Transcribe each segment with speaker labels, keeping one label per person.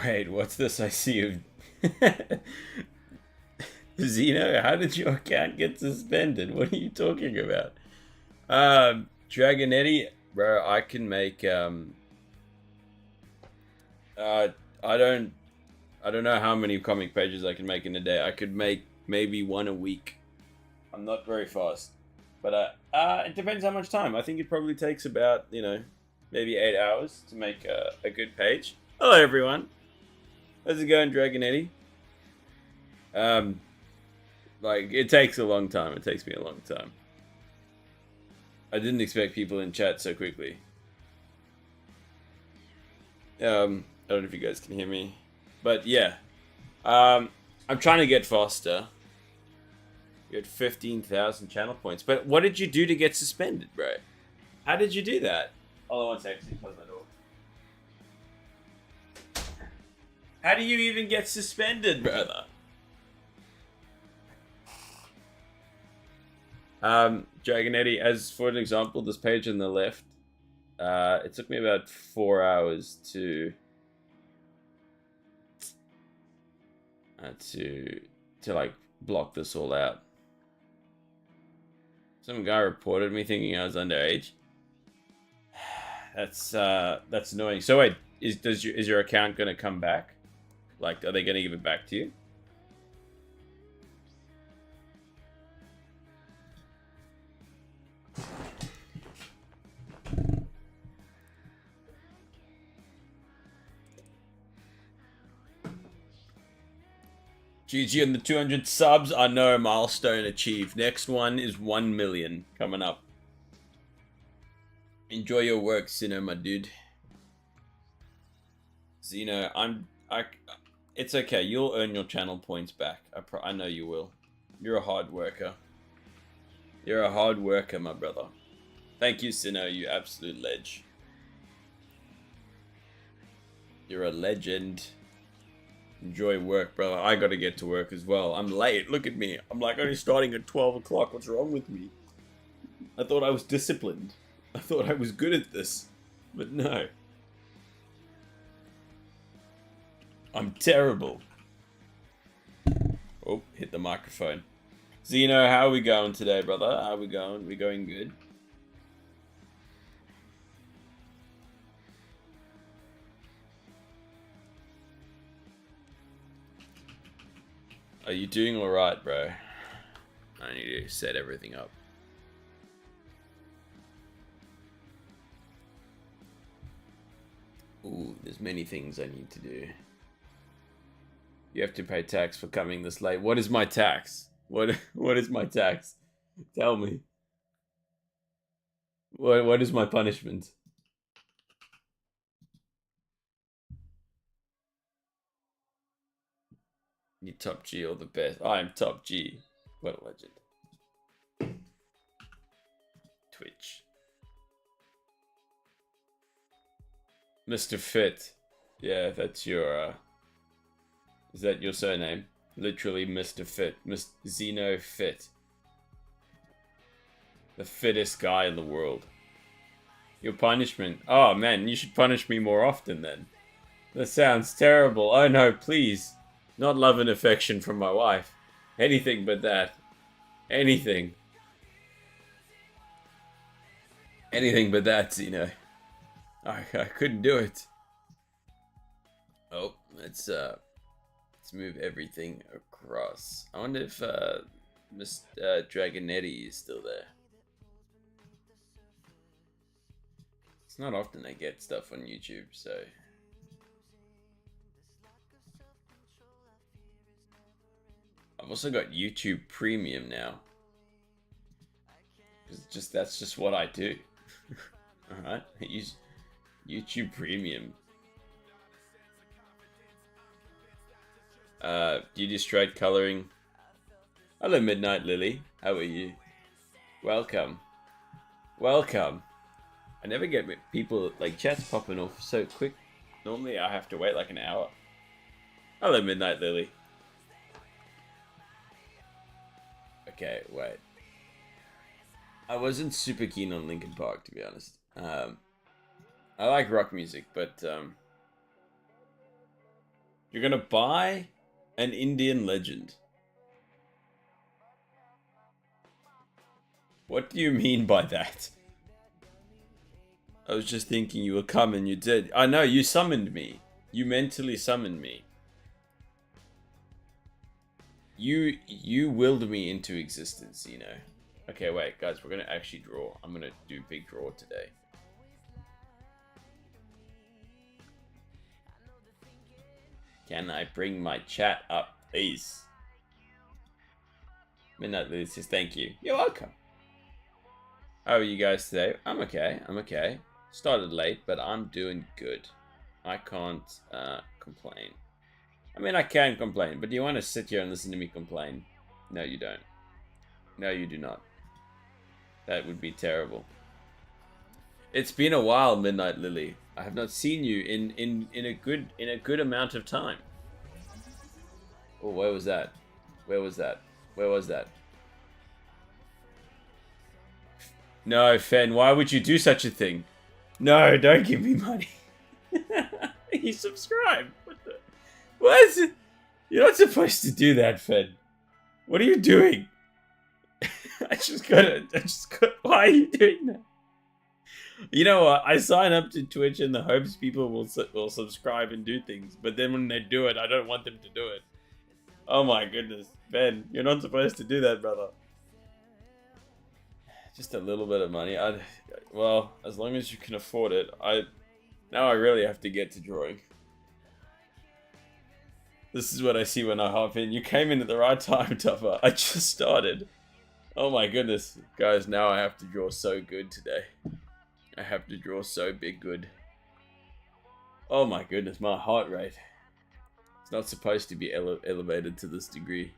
Speaker 1: Wait, what's this I see of Zeno? How did your account get suspended? What are you talking about? Dragonetti, bro, I can make uh I don't I don't know how many comic pages I can make in a day. I could make maybe one a week. I'm not very fast. But it depends how much time. I think it probably takes about, maybe 8 hours to make a good page. Hello everyone. How's it going, Dragonetti? Um like it takes a long time. It takes me a long time. I didn't expect people in chat so quickly. I don't know if you guys can hear me. But yeah. I'm trying to get faster. You had 15,000 channel points. But what did you do to get suspended, bro? How did you do that? Hold on one second. Close my door. How do you even get suspended, brother? Dragonetti, as for an example, this page on the left, it took me about 4 hours to like block this all out. Some guy reported me thinking I was underage. That's annoying. So wait, is your account gonna come back? Like, are they gonna give it back to you? GG on the 200 subs. I know, milestone achieved. Next one is 1 million coming up. Enjoy your work, Zeno, my dude. Zeno, it's okay. You'll earn your channel points back. I know you will. You're a hard worker. You're a hard worker, my brother. Thank you, Zeno, you absolute ledge. You're a legend. Enjoy work, brother. I gotta get to work as well. I'm late. Look at me. I'm like only starting at 12 o'clock. What's wrong with me? I thought I was disciplined. I thought I was good at this. But no. I'm terrible. Oh, hit the microphone. Zeno, how are we going today, brother? How are we going? We going good? Are you doing alright, bro? I need to set everything up. Ooh, there's many things I need to do. You have to pay tax for coming this late. What is my tax? What is my tax? Tell me. What is my punishment? You top G or the best. I am top G. What a legend. Twitch. Mr. Fit. Yeah, that's your is that your surname? Literally Mr. Fit. Mr. Zeno Fit. The fittest guy in the world. Your punishment. Oh man, you should punish me more often then. That sounds terrible. Oh no, please. Not love and affection from my wife. Anything but that. Anything. Anything but that, Zeno. I couldn't do it. Oh, let's move everything across. I wonder if Mr. Dragonetti is still there. It's not often I get stuff on YouTube, so I've also got YouTube Premium now. That's just what I do. Alright, I use YouTube Premium. Do you do straight coloring? Hello, Midnight Lily. How are you? Welcome. Welcome. I never get people, like, chats popping off so quick. Normally I have to wait like an hour. Hello, Midnight Lily. Okay, wait. I wasn't super keen on Linkin Park, to be honest. I like rock music, but You're gonna buy an Indian legend. What do you mean by that? I was just thinking you would come and you did. I know, you summoned me. You mentally summoned me. You willed me into existence, you know. Okay, wait, guys, we're gonna actually draw. I'm gonna do big draw today. Can I bring my chat up, please? Midnight Lily says thank you. You're welcome. How are you guys today? I'm okay. I'm okay. Started late, but I'm doing good. I can't complain. I mean, I can complain, but do you want to sit here and listen to me complain? No, you don't. No, you do not. That would be terrible. It's been a while, Midnight Lily. I have not seen you in a good amount of time. Oh, where was that? Where was that? Where was that? No, Fen, why would you do such a thing? No, don't give me money. He subscribed. What? You're not supposed to do that, Fen. What are you doing? I just got. Why are you doing that? You know what? I sign up to Twitch in the hopes people will subscribe and do things, but then when they do it, I don't want them to do it. Oh my goodness, Ben, you're not supposed to do that, brother. Just a little bit of money. Well, as long as you can afford it. Now I really have to get to drawing. This is what I see when I hop in. You came in at the right time, Tuffer. I just started. Oh my goodness, guys! Now I have to draw so good today. I have to draw so big good. Oh my goodness, my heart rate. It's not supposed to be elevated to this degree.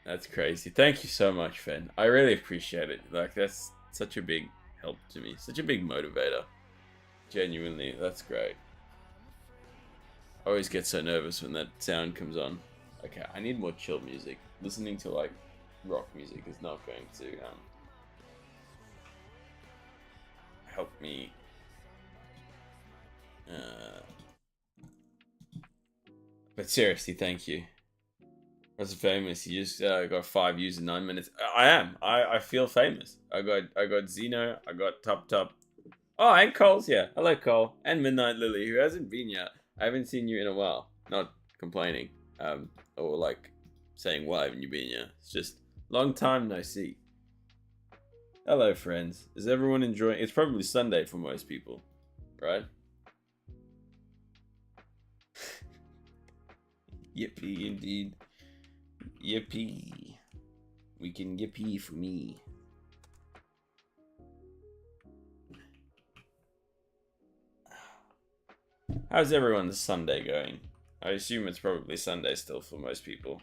Speaker 1: That's crazy. Thank you so much, Fen. I really appreciate it. Like, that's such a big help to me. Such a big motivator. Genuinely, that's great. I always get so nervous when that sound comes on. Okay, I need more chill music. Listening to, like, rock music is not going to, help me but seriously, thank you. That's famous. You just got 5 views in 9 minutes. I am. I feel famous. I got Zeno. I got Top. Oh, and Cole's here. Hello, Cole. And Midnight Lily, who hasn't been yet. I haven't seen you in a while. Not complaining. Or like saying why haven't you been here? It's just long time no see. Hello, friends. Is everyone enjoying? It's probably Sunday for most people, right? Yippee, indeed. Yippee. We can yippee for me. How's everyone's Sunday going? I assume it's probably Sunday still for most people.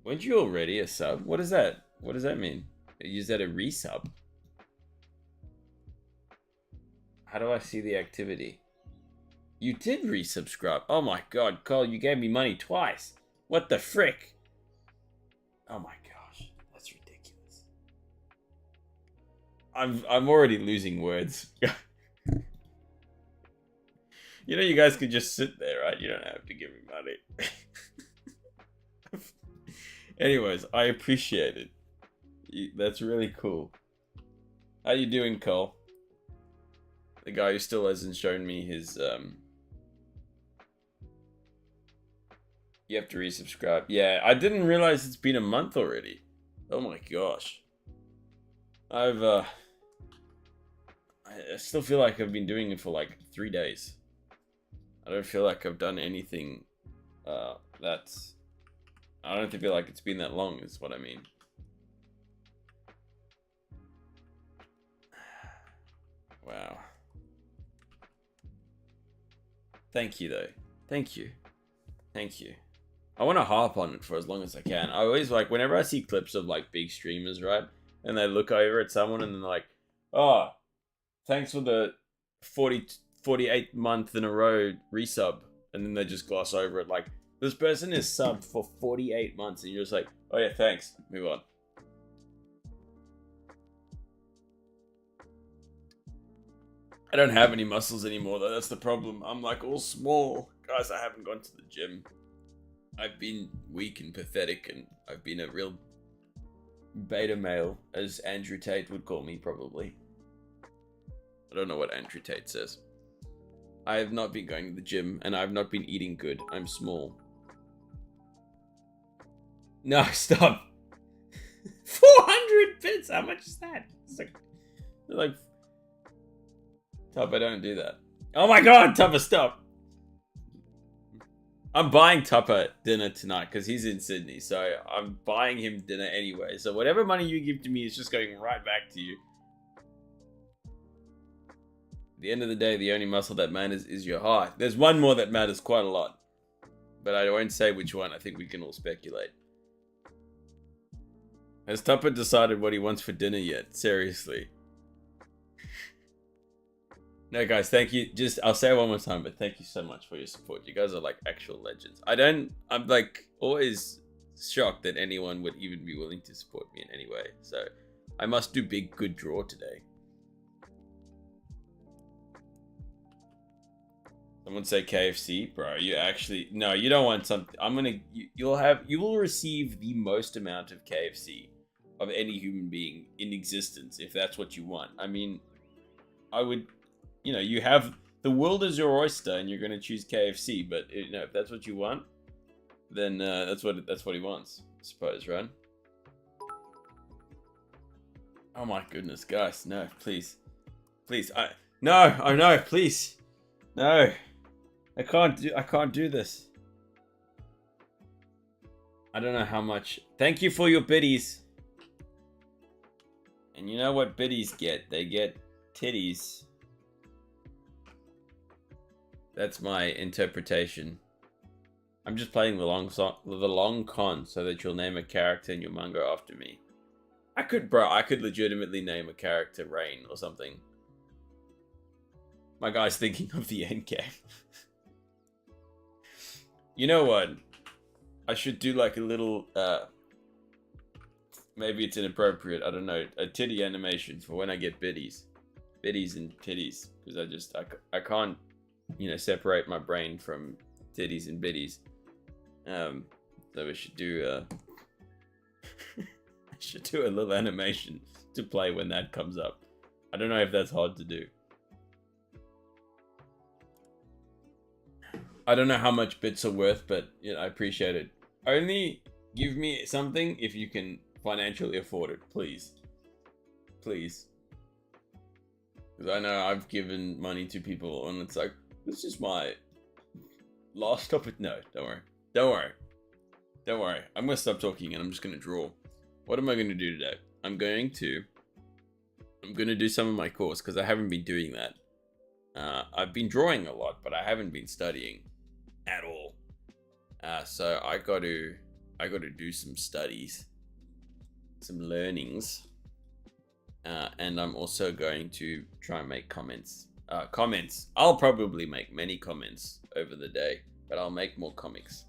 Speaker 1: Weren't you already a sub? What is that? What does that mean? Is that a resub? How do I see the activity? You did resubscribe. Oh my god, Cole, you gave me money twice. What the frick? Oh my gosh, that's ridiculous. I'm already losing words. You know, you guys could just sit there, right? You don't have to give me money. Anyways, I appreciate it. That's really cool. How you doing, Cole? The guy who still hasn't shown me his, You have to resubscribe. Yeah, I didn't realize it's been a month already. Oh my gosh. I still feel like I've been doing it for like 3 days. I don't feel like I've done anything, I don't feel like it's been that long, is what I mean. Wow. Thank you, though. Thank you. Thank you. I want to harp on it for as long as I can. I always, like, whenever I see clips of, like, big streamers, right? And they look over at someone and they're like, oh, thanks for the 48 month in a row resub. And then they just gloss over it. Like, this person is subbed for 48 months. And you're just like, oh yeah, thanks. Move on. I don't have any muscles anymore, though. That's the problem. I'm like all small. Guys, I haven't gone to the gym. I've been weak and pathetic, and I've been a real beta male, as Andrew Tate would call me, probably. I don't know what Andrew Tate says. I have not been going to the gym, and I've not been eating good. I'm small. No, stop. 400 bits? How much is that? It's like... Tupper, don't do that. Oh my god, Tupper, stop. I'm buying Tupper dinner tonight because he's in Sydney, so I'm buying him dinner anyway. So whatever money you give to me is just going right back to you. At the end of the day, the only muscle that matters is your heart. There's one more that matters quite a lot, but I won't say which one. I think we can all speculate. Has Tupper decided what he wants for dinner yet? Seriously. No, guys, thank you. I'll say it one more time, but thank you so much for your support. You guys are like actual legends. I'm like always shocked that anyone would even be willing to support me in any way. So I must do big good draw today. Someone say KFC, bro. You actually, no, you don't want something. You will receive the most amount of KFC of any human being in existence if that's what you want. I mean, I would. You know, you have the world is your oyster, and you're gonna choose KFC. But you know, if that's what you want, then that's what he wants, I suppose, right? Oh my goodness, guys, no, please, please, no, please, no, I can't do this. I don't know how much. Thank you for your biddies. And you know what biddies get? They get titties. That's my interpretation. I'm just playing the long con so that you'll name a character in your manga after me. I could legitimately name a character Rain or something. My guy's thinking of the end game. You know what? I should do like a little, maybe it's inappropriate, I don't know, a titty animation for when I get biddies. Biddies and titties. Because I can't, you know, separate my brain from titties and biddies. So we should do I should do a little animation to play when that comes up. I don't know if that's hard to do. I don't know how much bits are worth, but you know, I appreciate it. Only give me something if you can financially afford it, please. Please. Because I know I've given money to people and it's like, this is my last topic. No, don't worry. Don't worry. Don't worry. I'm going to stop talking and I'm just going to draw. What am I going to do today? I'm going to do some of my course because I haven't been doing that. I've been drawing a lot, but I haven't been studying at all. So I got to do some studies, some learnings. And I'm also going to try and make comments. I'll probably make many comments over the day, but I'll make more comics.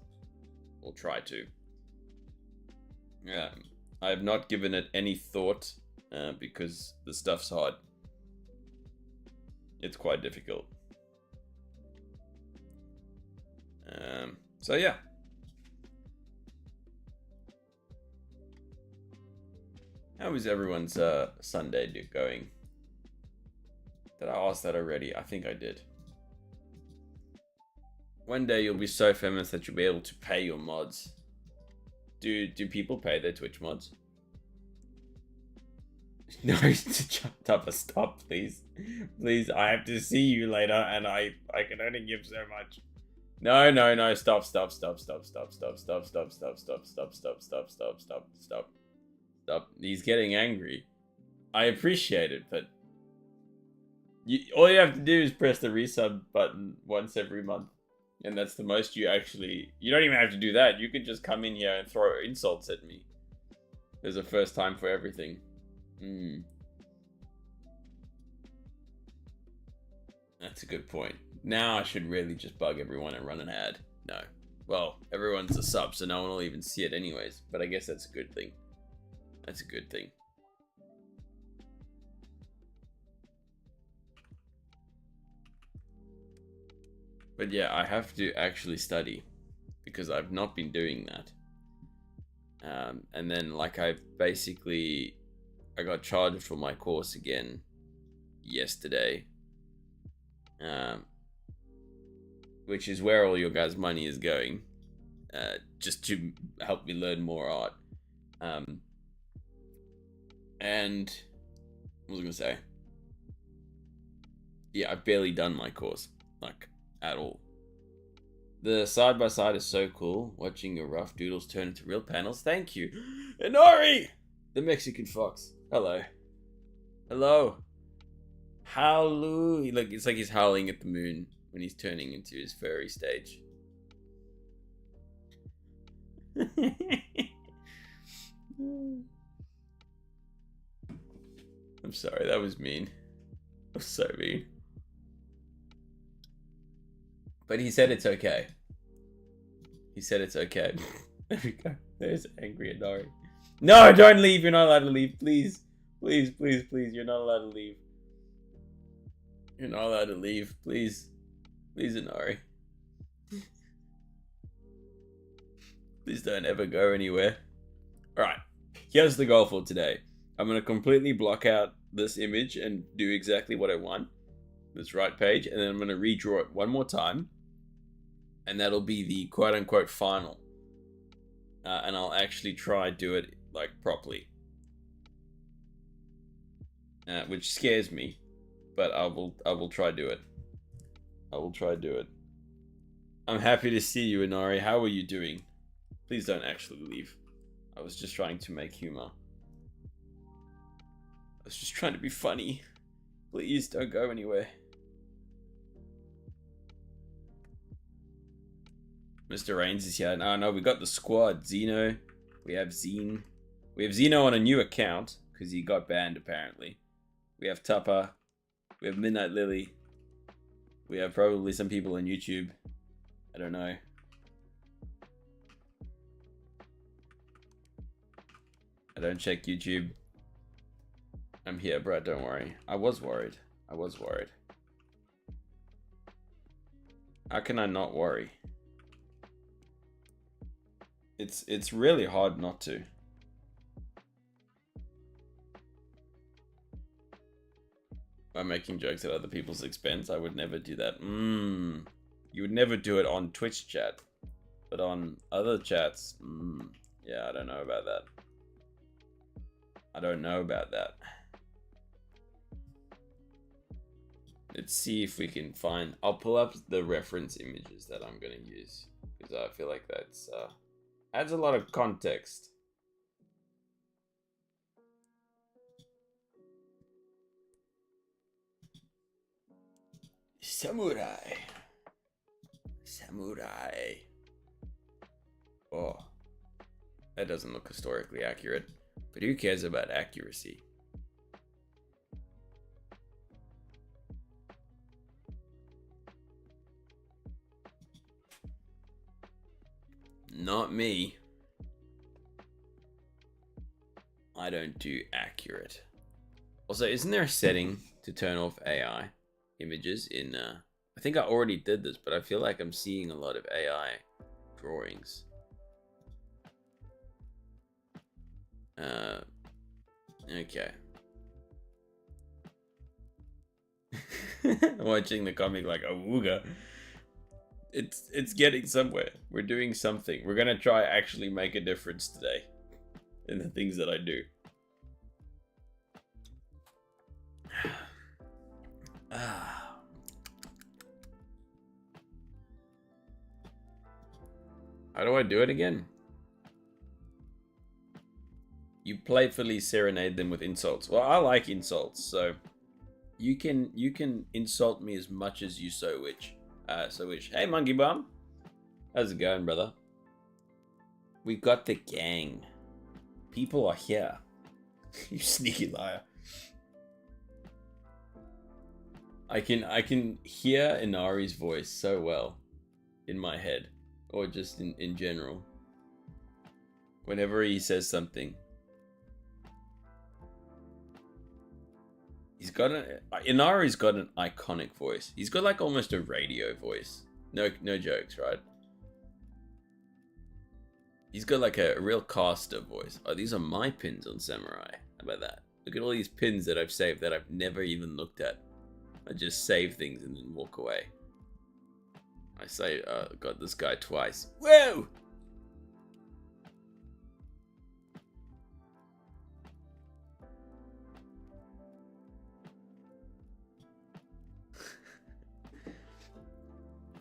Speaker 1: Or try to. Yeah, I have not given it any thought because the stuff's hard. It's quite difficult. So yeah. How is everyone's Sunday going? Did I ask that already? I think I did. One day you'll be so famous that you'll be able to pay your mods. Do people pay their Twitch mods? No, Tupper, stop, please. Please, I have to see you later and I can only give so much. No, stop. Stop. He's getting angry. I appreciate it, but all you have to do is press the resub button once every month. And that's the most you don't even have to do that. You could just come in here and throw insults at me. There's a first time for everything. That's a good point. Now I should really just bug everyone and run an ad. No. Well, everyone's a sub, so no one will even see it anyways. But I guess that's a good thing. That's a good thing. But yeah, I have to actually study because I've not been doing that. And then like I got charged for my course again yesterday, which is where all your guys' money is going, just to help me learn more art. And what was I gonna say? Yeah, I've barely done my course, like, at all. The side-by-side is so cool. Watching your rough doodles turn into real panels. Thank you. Inari! The Mexican fox. Hello. Hello. Hallelujah. Like, it's like he's howling at the moon when he's turning into his furry stage. I'm sorry, that was mean. That was so mean. But he said it's okay. He said it's okay. There we go. There's angry Inari. No, don't leave. You're not allowed to leave. Please. Please, please, please. You're not allowed to leave. You're not allowed to leave. Please. Please, Inari. Please don't ever go anywhere. Alright. Here's the goal for today. I'm going to completely block out this image and do exactly what I want. This right page. And then I'm going to redraw it one more time. And that'll be the quote-unquote final. And I'll actually try do it, like, properly. Which scares me. But I will try do it. I will try do it. I'm happy to see you, Inari. How are you doing? Please don't actually leave. I was just trying to make humor. I was just trying to be funny. Please don't go anywhere. Mr. Rains is here. No, we got the squad. Zeno. We have Zine. We have Zeno on a new account because he got banned apparently. We have Tupper. We have Midnight Lily. We have probably some people on YouTube. I don't know. I don't check YouTube. I'm here, bro. Don't worry. I was worried. I was worried. How can I not worry? It's really hard not to. By making jokes at other people's expense, I would never do that. You would never do it on Twitch chat. But on other chats, yeah, I don't know about that. I don't know about that. Let's see if we can find... I'll pull up the reference images that I'm going to use. Because I feel like that's... adds a lot of context. Samurai. Samurai. Oh. That doesn't look historically accurate. But who cares about accuracy? Not me. I don't do accurate. Also, isn't there a setting to turn off AI images in... I think I already did this, but I feel like I'm seeing a lot of AI drawings. Okay. Watching the comic like Awooga. It's getting somewhere. We're doing something. We're gonna try actually make a difference today in the things that I do. How do I do it again? You playfully serenade them with insults. Well, I like insults, so you can insult me as much as you so wish. Hey, Monkey Bum. How's it going, brother? We got the gang. People are here. You sneaky liar. I can hear Inari's voice so well in my head, or just in general. Whenever he says something. Inari's got an iconic voice. He's got like almost a radio voice. No jokes, right? He's got like a real caster voice. Oh, these are my pins on Samurai. How about that? Look at all these pins that I've saved that I've never even looked at. I just save things and then walk away. I say, got this guy twice. Whoa!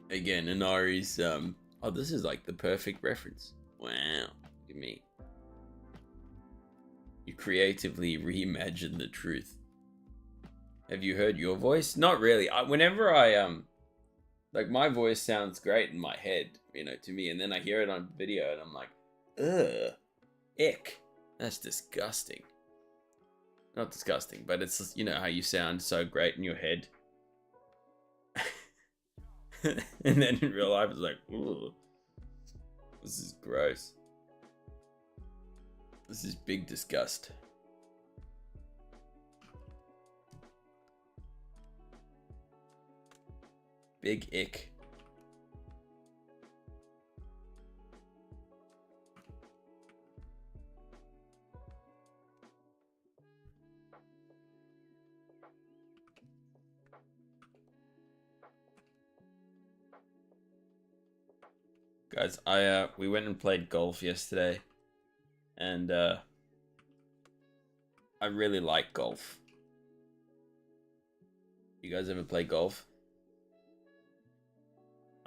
Speaker 1: Again, Inari's, oh, this is like the perfect reference. Wow. Look at me. You creatively reimagine the truth. Have you heard your voice? Not really. Whenever I, like, my voice sounds great in my head, you know, to me, and then I hear it on video and I'm like, ugh, ick. That's disgusting. Not disgusting, but it's, you know, how you sound so great in your head. And then in real life, it's like, ooh, this is gross. This is big disgust. Big ick. Guys, we went and played golf yesterday, and I really like golf. You guys ever play golf?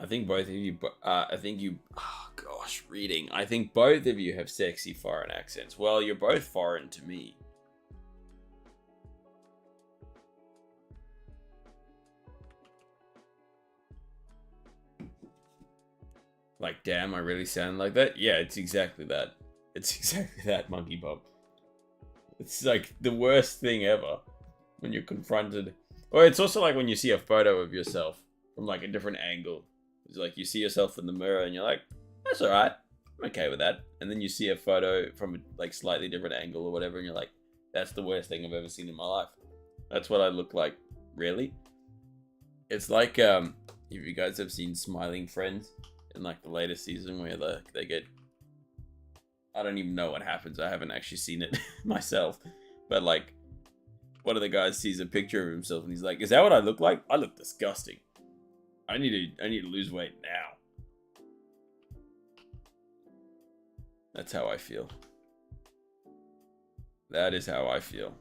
Speaker 1: I think both of you, oh gosh, reading. I think both of you have sexy foreign accents. Well, you're both foreign to me. Like, damn, I really sound like that? Yeah, it's exactly that. It's exactly that, Monkey Bob. It's like the worst thing ever when you're confronted. Or it's also like when you see a photo of yourself from like a different angle. It's like you see yourself in the mirror and you're like, that's alright. I'm okay with that. And then you see a photo from a like slightly different angle or whatever and you're like, that's the worst thing I've ever seen in my life. That's what I look like, really. It's like, if you guys have seen Smiling Friends in like the latest season where they get, I don't even know what happens. I haven't actually seen it myself. But like, one of the guys sees a picture of himself and he's like, is that what I look like? I look disgusting. I need to lose weight now. That's how I feel. That is how I feel.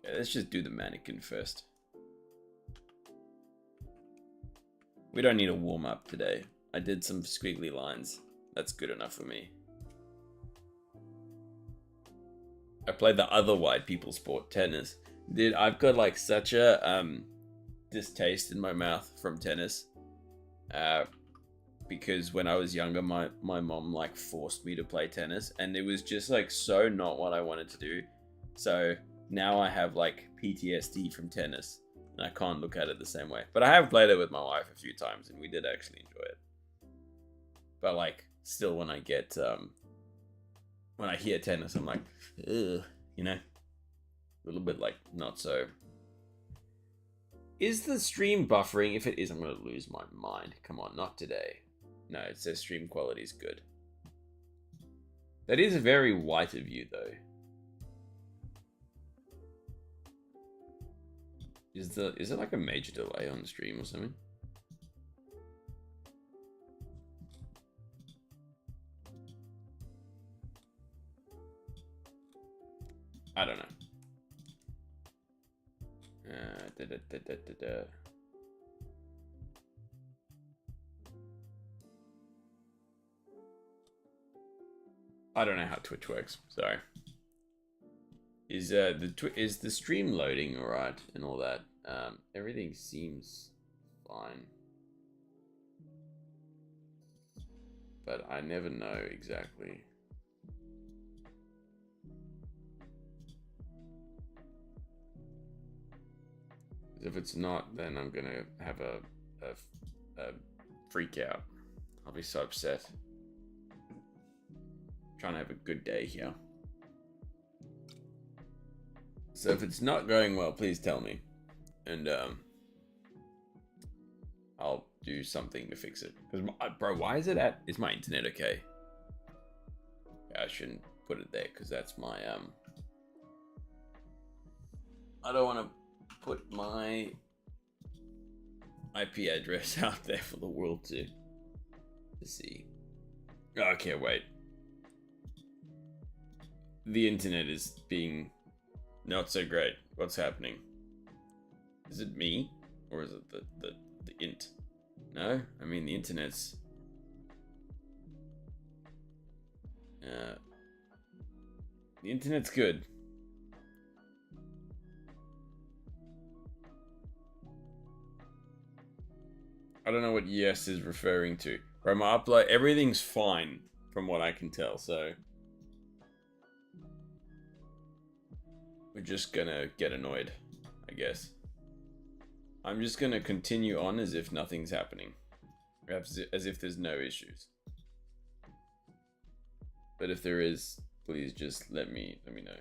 Speaker 1: Okay, let's just do the mannequin first. We don't need a warm-up today. I did some squiggly lines. That's good enough for me. I played the other white people sport, tennis. Dude, I've got like such a distaste in my mouth from tennis. Because when I was younger, my mom like forced me to play tennis. And it was just like so not what I wanted to do. So now I have like PTSD from tennis. And I can't look at it the same way. But I have played it with my wife a few times. And we did actually enjoy it. But like, still when I get, when I hear tennis, I'm like, ugh, you know? A little bit like, not so. Is the stream buffering? If it is, I'm going to lose my mind. Come on, not today. No, it says stream quality is good. That is very white of you, though. Is there like a major delay on the stream or something? I don't know. I don't know how Twitch works. Sorry. Is the stream loading alright and all that? Everything seems fine, but I never know exactly. If it's not, then I'm gonna have a freak out. I'll be so upset. I'm trying to have a good day here. So if it's not going well, please tell me. And I'll do something to fix it. Because, bro, why is it at... Is my internet okay? I shouldn't put it there, because that's my, I don't want to put my IP address out there for the world to see. Okay, wait. The internet is being not so great. What's happening? Is it me? Or is it the int? No? I mean, the internet's... the internet's good. I don't know what yes is referring to. Right, my upload, everything's fine from what I can tell, so... We're just gonna get annoyed, I guess. I'm just gonna continue on as if nothing's happening. As if there's no issues. But if there is, please just let me know.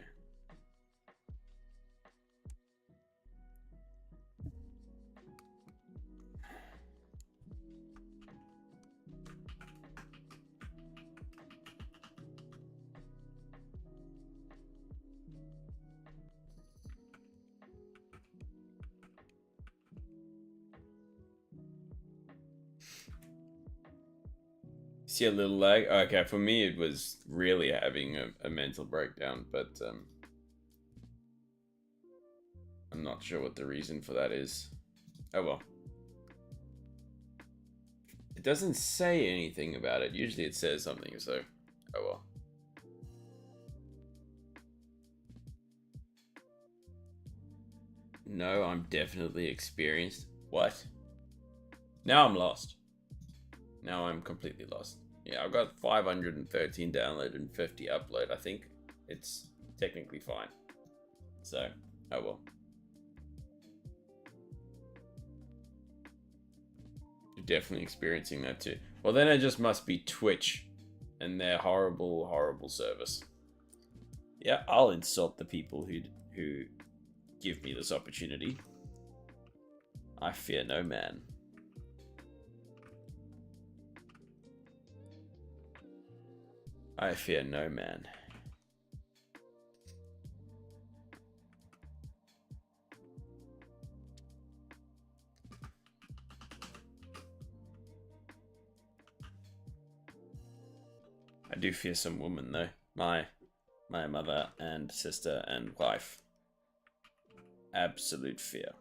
Speaker 1: See a little lag? Okay, for me it was really having a mental breakdown, but I'm not sure what the reason for that is. Oh well. It doesn't say anything about it. Usually it says something, so oh well. No, I'm definitely experienced. What? Now I'm lost. Now I'm completely lost. Yeah, I've got 513 download and 50 upload. I think it's technically fine. So, oh well. You're definitely experiencing that too. Well, then it just must be Twitch and their horrible, horrible service. Yeah, I'll insult the people who give me this opportunity. I fear no man. I fear no man. I do fear some woman though. My mother and sister and wife. Absolute fear.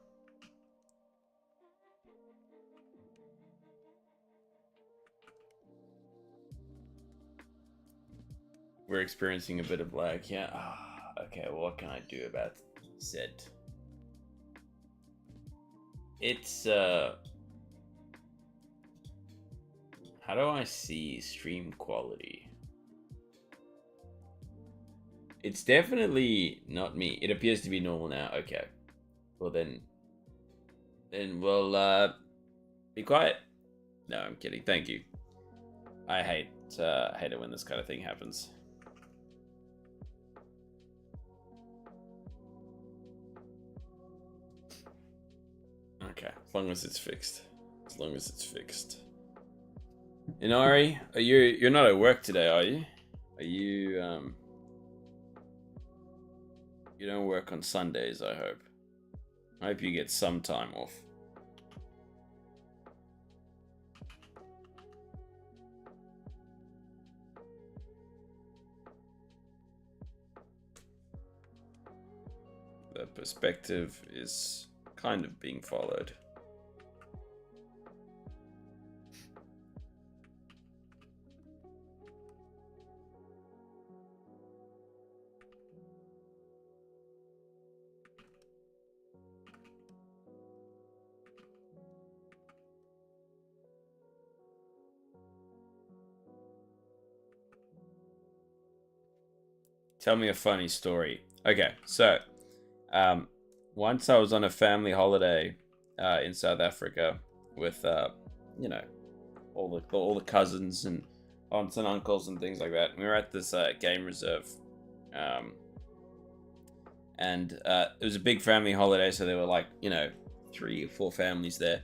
Speaker 1: We're experiencing a bit of lag, yeah. Okay, well, what can I do about said? It's, how do I see stream quality? It's definitely not me. It appears to be normal now. Okay. Well, then we'll, be quiet. No, I'm kidding. Thank you. I hate it when this kind of thing happens. Okay, as long as it's fixed. As long as it's fixed. Inari, you're not at work today, are you? Are you you don't work on Sundays, I hope. I hope you get some time off. The perspective is kind of being followed. Tell me a funny story. Okay, so once I was on a family holiday in South Africa with you know, all the cousins and aunts and uncles and things like that. We were at this game reserve, and it was a big family holiday, so there were like 3 or 4 families there,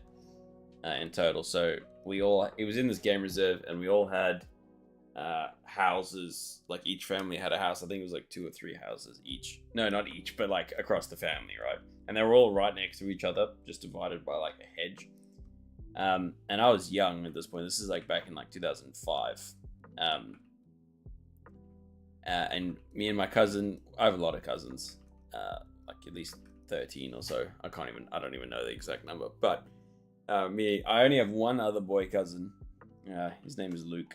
Speaker 1: in total. So it was in this game reserve, and we all had houses. Like each family had a house. I think it was like 2 or 3 houses each. No, not each, but like across the family, right? And they were all right next to each other, just divided by like a hedge. And I was young at this point. This is like back in like 2005. And me and my cousin, I have a lot of cousins, like at least 13 or so. I don't even know the exact number. But I only have one other boy cousin. His name is Luke.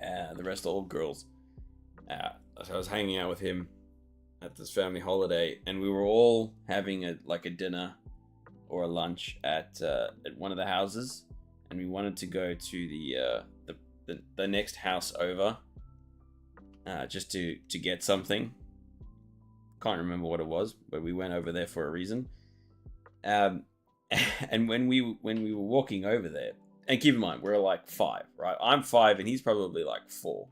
Speaker 1: The rest are all girls. So I was hanging out with him at this family holiday, and we were all having a dinner or a lunch at one of the houses, and we wanted to go to the next house over, just to get something. Can't remember what it was, but we went over there for a reason. And when we were walking over there, and keep in mind we're like 5, right? I'm 5 and he's probably like 4.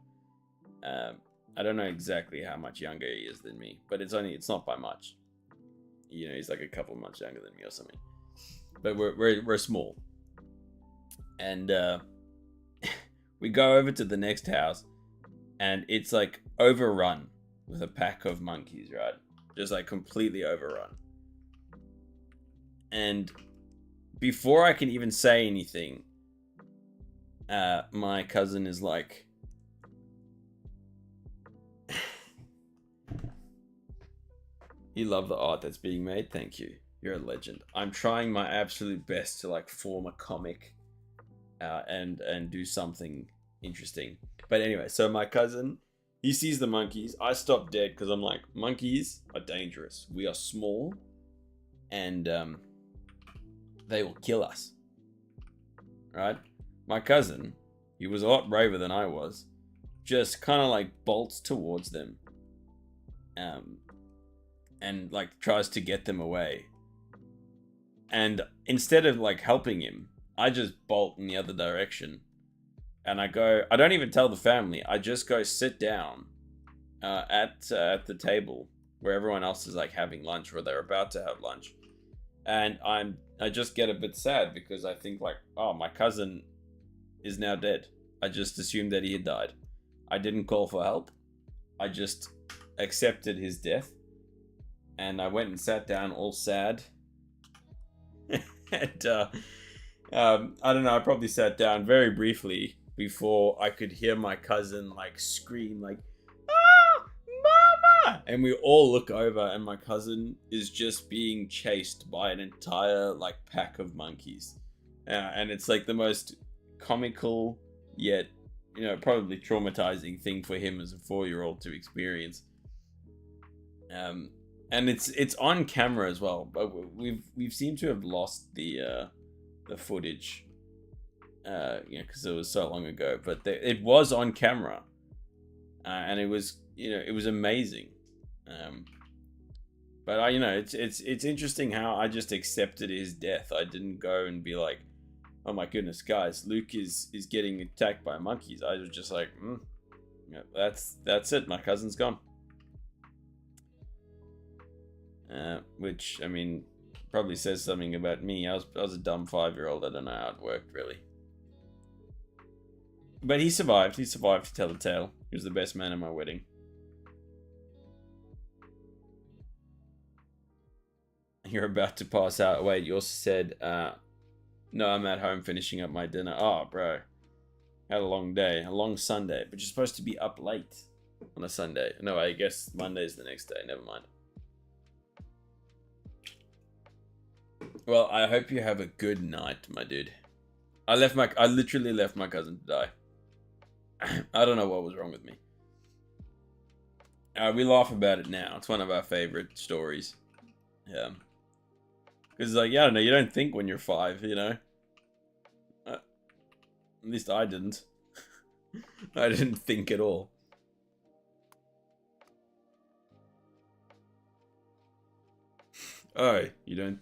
Speaker 1: I don't know exactly how much younger he is than me, but it's not by much. You know, he's like a couple months younger than me or something. But we're small, and we go over to the next house, and it's like overrun with a pack of monkeys, right? Just like completely overrun. And before I can even say anything, my cousin is like, "You love the art that's being made. Thank you. You're a legend. I'm trying my absolute best to like form a comic, and do something interesting." But anyway, so my cousin, he sees the monkeys. I stop dead because I'm like, monkeys are dangerous. We are small, and they will kill us. Right? My cousin, he was a lot braver than I was, just kind of like bolts towards them, and like tries to get them away. And instead of like helping him, I just bolt in the other direction. And I don't even tell the family. I just go sit down at the table where everyone else is like having lunch, or they're about to have lunch. And I just get a bit sad because I think like, oh, my cousin is now dead. I just assumed that he had died. I didn't call for help. I just accepted his death. And I went and sat down all sad. And I don't know, I probably sat down very briefly before I could hear my cousin like scream like, "Ah, mama!" And we all look over, and my cousin is just being chased by an entire like pack of monkeys. And it's like the most comical yet, you know, probably traumatizing thing for him as a 4-year-old to experience. And it's on camera as well, but we've seemed to have lost the footage, because it was so long ago. But it was on camera, and it was amazing. But it's interesting how I just accepted his death. I didn't go and be like, "Oh my goodness, guys, Luke is getting attacked by monkeys." I was just like, that's it. My cousin's gone. Which, I mean, probably says something about me. I was a dumb 5-year-old. I don't know how it worked, really. But he survived. He survived to tell the tale. He was the best man at my wedding. You're about to pass out. Wait, you also said, no, I'm at home finishing up my dinner. Oh, bro. Had a long day. A long Sunday. But you're supposed to be up late on a Sunday. No, I guess Monday's the next day. Never mind. Well, I hope you have a good night, my dude. I literally left my cousin to die. I don't know what was wrong with me. We laugh about it now. It's one of our favorite stories. Yeah. Because, like, I don't know, you don't think when you're 5, you know? At least I didn't. I didn't think at all. Oh, you don't...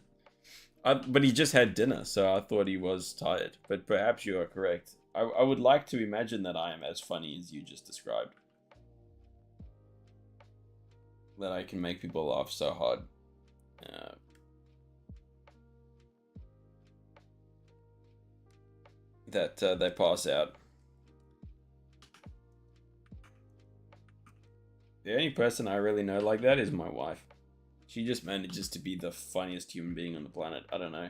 Speaker 1: but he just had dinner, so I thought he was tired. But perhaps you are correct. I would like to imagine that I am as funny as you just described. That I can make people laugh so hard. that they pass out. The only person I really know like that is my wife. She just manages to be the funniest human being on the planet. I don't know.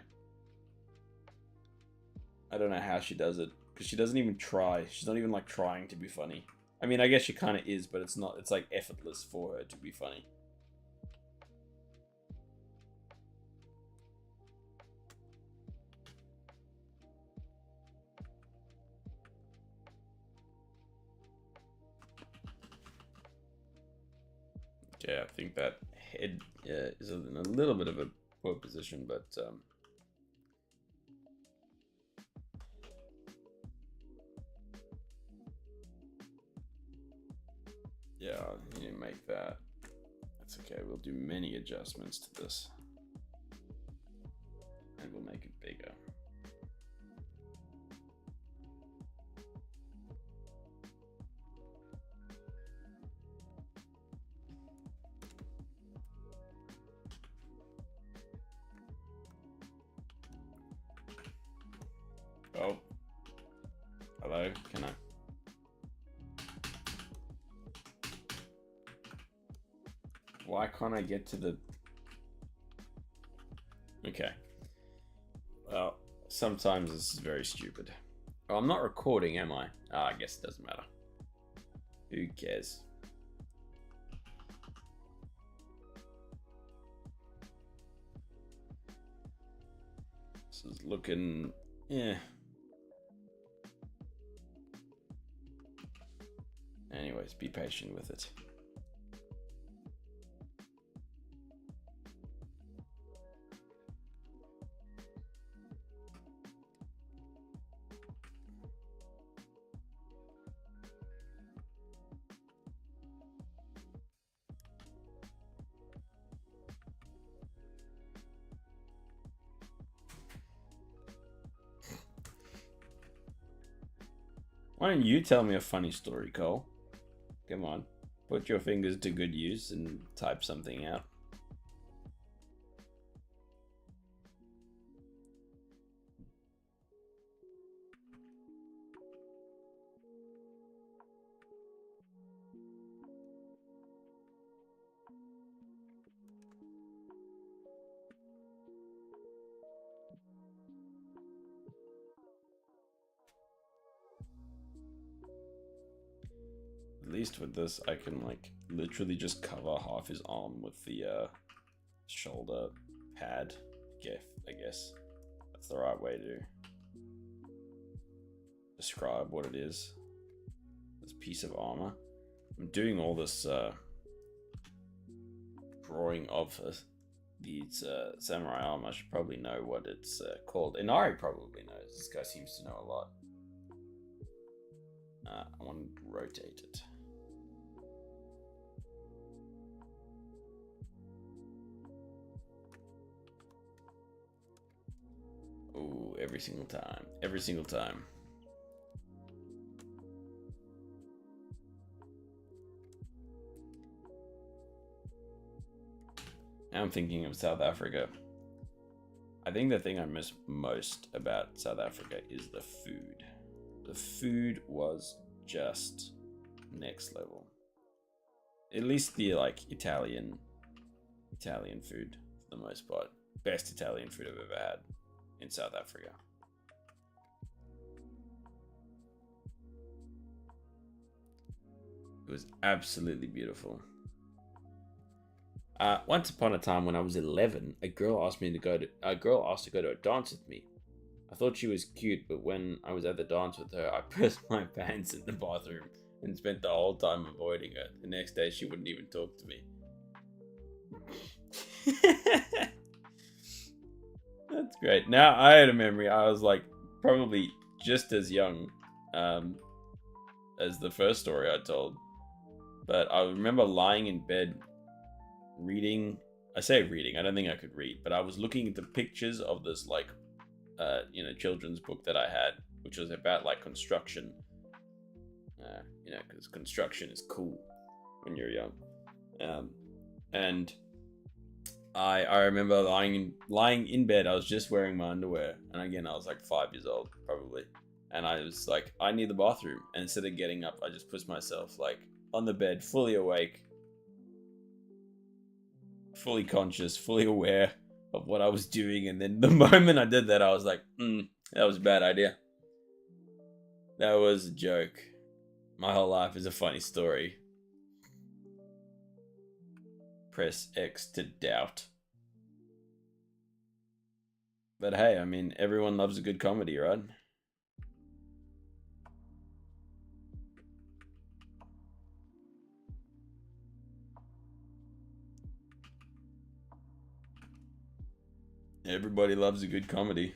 Speaker 1: I don't know how she does it. Because she doesn't even try. She's not even like trying to be funny. I mean, I guess she kind of is, but it's not. It's like effortless for her to be funny. Yeah, I think that head is in a little bit of a poor position, but yeah, you need to make that. That's okay. We'll do many adjustments to this, and we'll make it bigger. Oh, hello, can I? Why can't I get to the... Okay. Well, sometimes this is very stupid. Oh, I'm not recording, am I? Ah, I guess it doesn't matter. Who cares? This is looking... yeah. Anyways, be patient with it. Why don't you tell me a funny story, Cole? Come on. Put your fingers to good use and type something out. At least with this, I can like literally just cover half his arm with the shoulder pad gif, I guess. That's the right way to describe what it is. This piece of armor. I'm doing all this drawing of these samurai armor. I should probably know what it's called. Inari probably knows. This guy seems to know a lot. I want to rotate it. Ooh, every single time. Every single time. Now I'm thinking of South Africa. I think the thing I miss most about South Africa is the food. The food was just next level. At least the like Italian food for the most part. Best Italian food I've ever had in South Africa. It was absolutely beautiful. Once upon a time, when I was 11, a girl asked to go to a dance with me. I thought she was cute, but when I was at the dance with her, I pressed my pants in the bathroom and spent the whole time avoiding her. The next day, she wouldn't even talk to me. That's great. Now I had a memory. I was like probably just as young as the first story I told, but I remember lying in bed reading. I say reading. I don't think I could read, but I was looking at the pictures of this like children's book that I had, which was about like construction. Because construction is cool when you're young, and I remember lying in bed. I was just wearing my underwear, and again I was like 5 years old probably, and I was like, I need the bathroom. And instead of getting up, I just pushed myself like on the bed, fully awake, fully conscious, fully aware of what I was doing. And then the moment I did that, I was like, that was a bad idea. That was a joke. My whole life is a funny story. Press X to doubt. But hey, I mean, everyone loves a good comedy, right? Everybody loves a good comedy.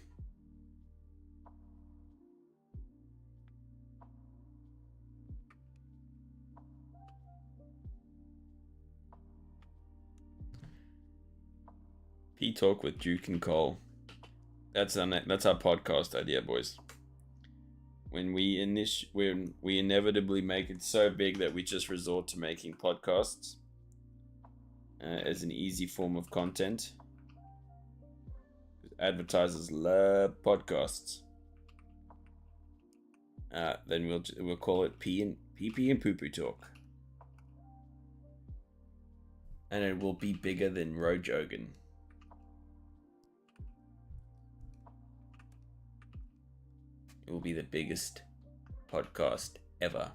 Speaker 1: Talk with Duke and Cole. That's our podcast idea, boys. When we inevitably make it so big that we just resort to making podcasts as an easy form of content. Advertisers love podcasts. Then we'll call it PP and Poo Poo Talk, and it will be bigger than Rojogan. It will be the biggest podcast ever.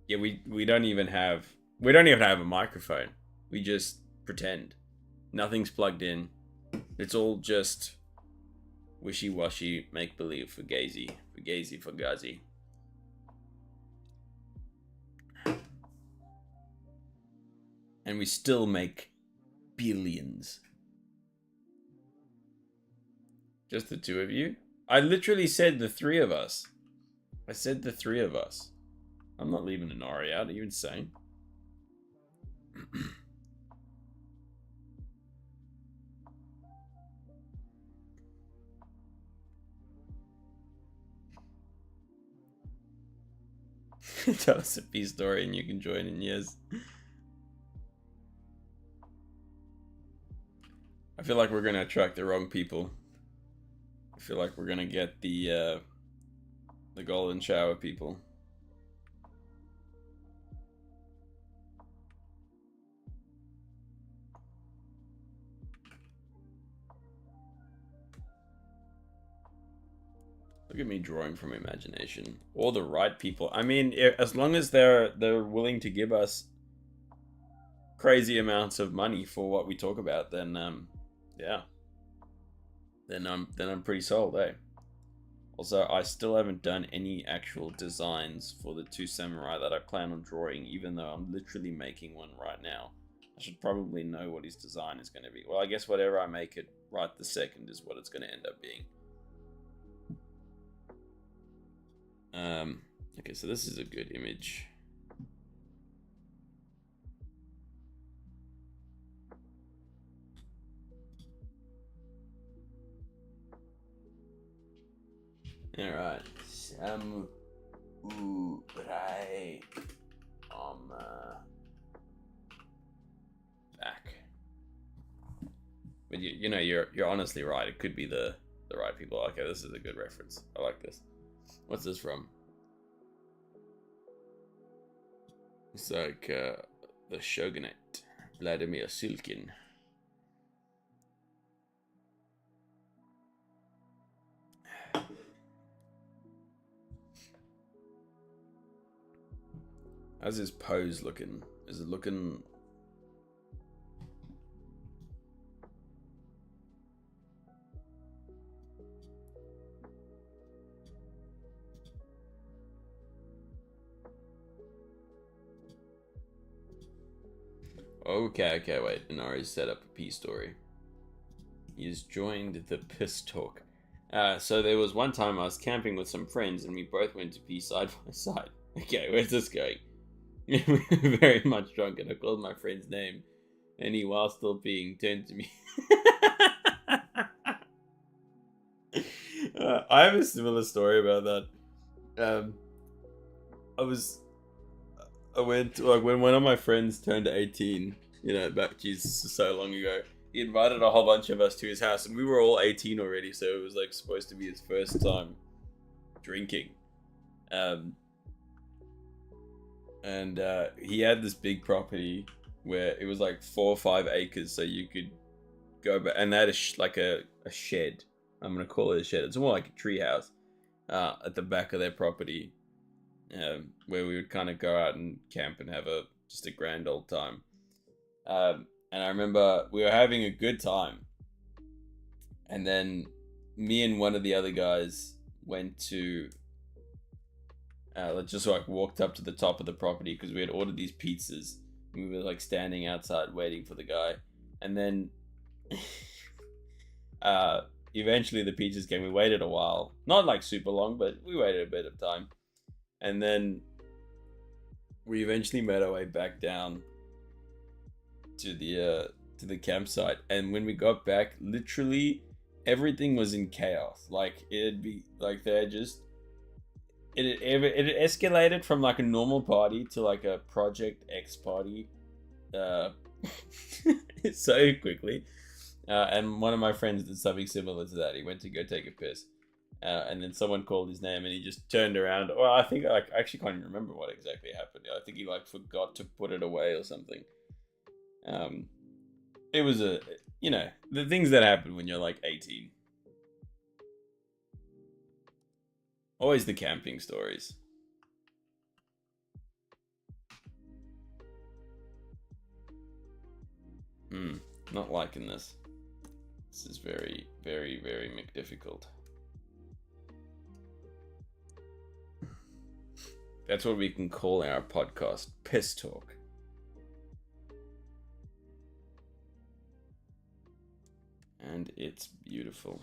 Speaker 1: Yeah, we don't even have a microphone. We just pretend. Nothing's plugged in. It's all just wishy-washy make-believe for Gazy. For Gazy, for Gazi. And we still make billions. Just the two of you? I literally said the three of us. I said the three of us. I'm not leaving Inari out. Are you insane? Tell us a peace story and you can join in, yes. I feel like we're going to attract the wrong people. I feel like we're going to get the golden shower people. Look at me drawing from imagination. Or the right people. I mean, as long as they're willing to give us crazy amounts of money for what we talk about, then yeah. Then I'm pretty sold, eh? Also, I still haven't done any actual designs for the two samurai that I plan on drawing, even though I'm literally making one right now. I should probably know what his design is going to be. Well, I guess whatever I make it right this second is what it's going to end up being. Okay, so this is a good image. Alright, samurai back. But you know, you're honestly right. It could be the right people. Okay, this is a good reference. I like this. What's this from? It's like the Shogunate, Vladimir Silkin. How's his pose looking? Is it looking... Okay, wait. Inari set up a peace story. He's joined the piss talk. So there was one time I was camping with some friends and we both went to pee side by side. Okay, where's this going? We were very much drunk and I called my friend's name and he, while still peeing, turned to me. I have a similar story about that. I went, like, when one of my friends turned 18, you know, back, Jesus, so long ago, he invited a whole bunch of us to his house, and we were all 18 already, so it was, like, supposed to be his first time drinking. Um, and he had this big property where it was like 4 or 5 acres, so you could go back, and they had like a shed. I'm gonna call it a shed. It's more like a tree house at the back of their property, where we would kind of go out and camp and have just a grand old time. And I remember we were having a good time, and then me and one of the other guys went to just like walked up to the top of the property because we had ordered these pizzas. We were like standing outside waiting for the guy, and then eventually the pizzas came. We waited a while, not like super long, but we waited a bit of time, and then we eventually made our way back down to the campsite. And when we got back, literally everything was in chaos. Like it'd be like they're just it escalated from like a normal party to like a Project X party so quickly. And one of my friends did something similar to that. He went to go take a piss, and then someone called his name, and he just turned around. Well, I think I actually can't even remember what exactly happened. I think he like forgot to put it away or something. It was the things that happen when you're like 18. Always the camping stories. Not liking this. This is very, very, very difficult. That's what we can call our podcast, Piss Talk. And it's beautiful.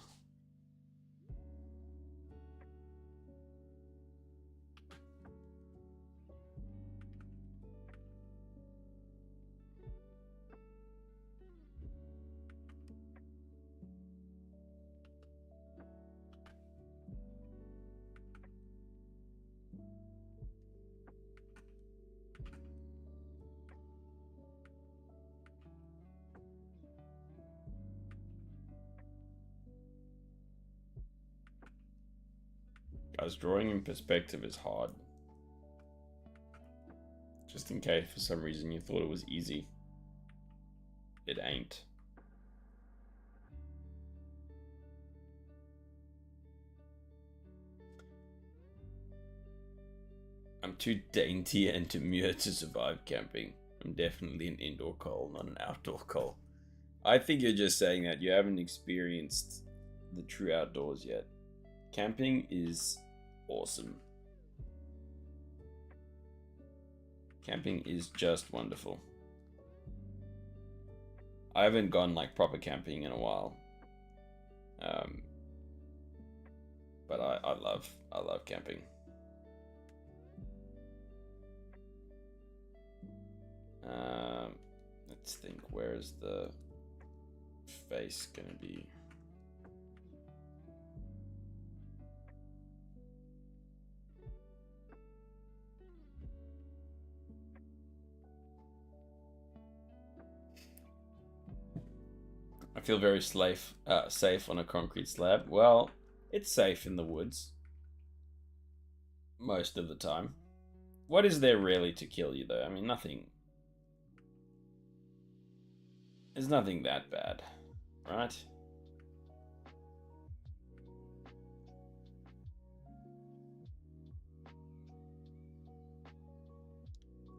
Speaker 1: Guys, drawing in perspective is hard. Just in case for some reason you thought it was easy. It ain't. I'm too dainty and demure to survive camping. I'm definitely an indoor coal, not an outdoor coal. I think you're just saying that you haven't experienced the true outdoors yet. Camping is awesome. Camping is just wonderful. I haven't gone like proper camping in a while. But I love camping. Let's think, where's the face gonna be? I feel very safe on a concrete slab. Well, it's safe in the woods. Most of the time. What is there really to kill you, though? I mean, nothing. There's nothing that bad, right?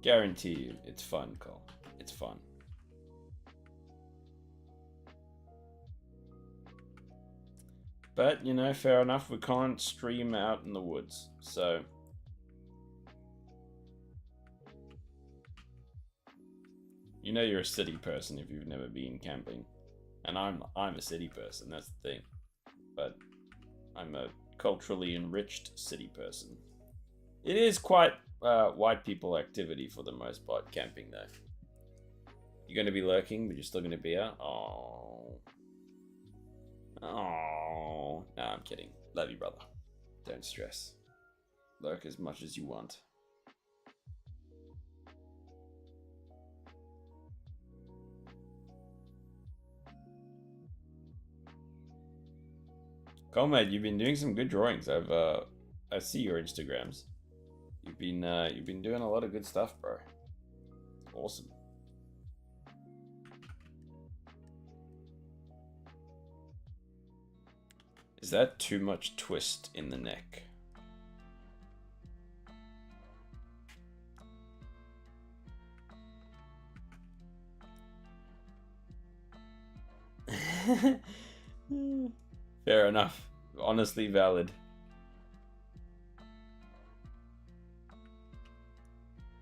Speaker 1: Guarantee you, it's fun, Cole. It's fun. But, fair enough, we can't stream out in the woods, so... you're a city person if you've never been camping. And I'm a city person, that's the thing. But I'm a culturally enriched city person. It is quite white people activity for the most part, camping though. You're going to be lurking, but you're still going to be out? Oh. No, I'm kidding. Love you, brother. Don't stress. Lurk as much as you want. Cool, mate. You've been doing some good drawings. I've I see your Instagrams. You've been doing a lot of good stuff, bro. Awesome. Is that too much twist in the neck? Fair enough. Honestly valid.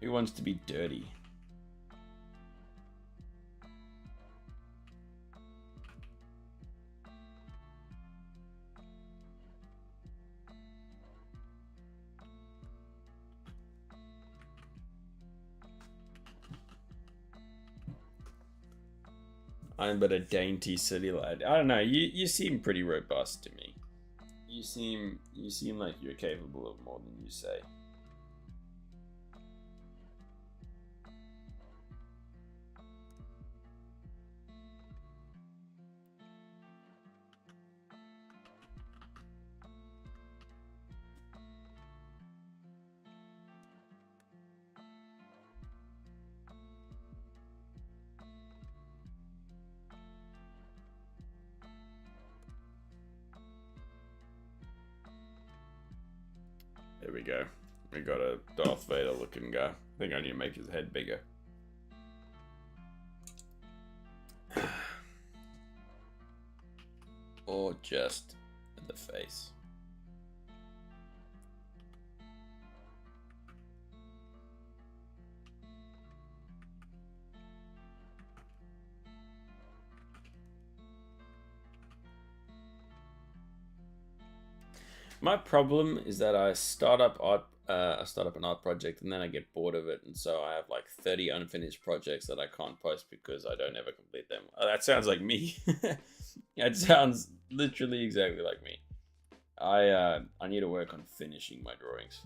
Speaker 1: Who wants to be dirty? I'm but a dainty city lad. I don't know. You seem pretty robust to me. You seem like you're capable of more than you say. There we go. We got a Darth Vader looking guy. I think I need to make his head bigger. Or just the face. My problem is that I start up an art project and then I get bored of it, and so I have like 30 unfinished projects that I can't post because I don't ever complete them. That sounds like me. It sounds literally exactly like me. I need to work on finishing my drawings,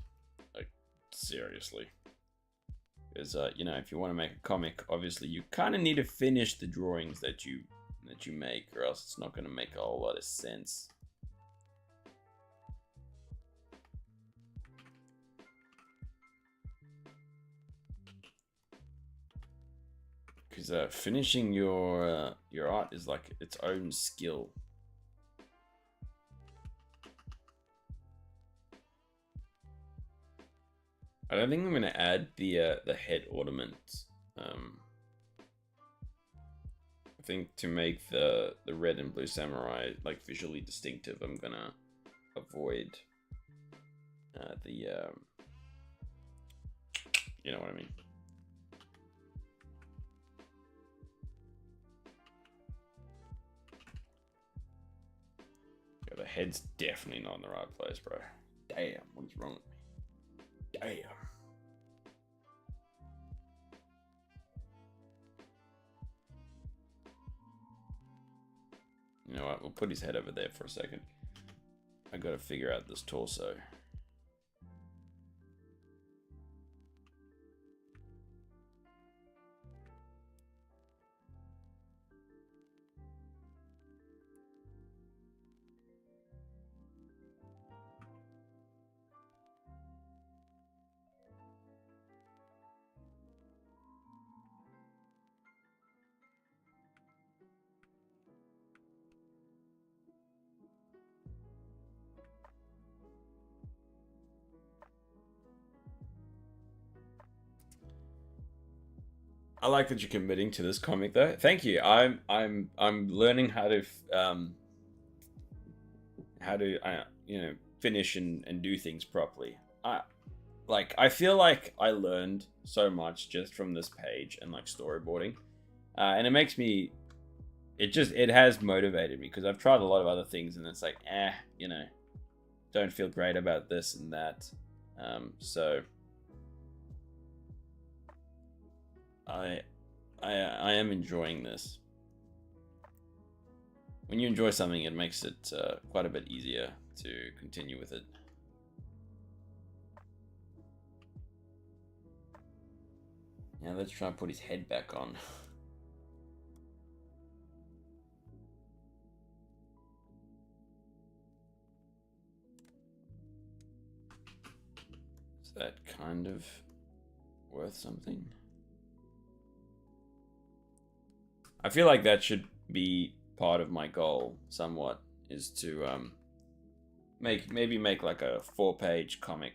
Speaker 1: like seriously, because you know, if you want to make a comic, obviously you kind of need to finish the drawings that you make, or else it's not going to make a whole lot of sense. Because finishing your art is like its own skill. I don't think I'm gonna add the head ornament. I think to make the red and blue samurai like visually distinctive, I'm gonna avoid the you know what I mean. Yeah, the head's definitely not in the right place, bro. Damn, what is wrong with me? Damn. You know what? We'll put his head over there for a second. I gotta figure out this torso. I like that you're committing to this comic, though. Thank you. I'm learning how to you know, finish and do things properly. I feel like I learned so much just from this page and like storyboarding, and it makes me. It has motivated me because I've tried a lot of other things and it's like, you know, don't feel great about this and that. So I am enjoying this. When you enjoy something, it makes it quite a bit easier to continue with it. Now let's try and put his head back on. Is that kind of worth something? I feel like that should be part of my goal somewhat, is to maybe make like a 4-page comic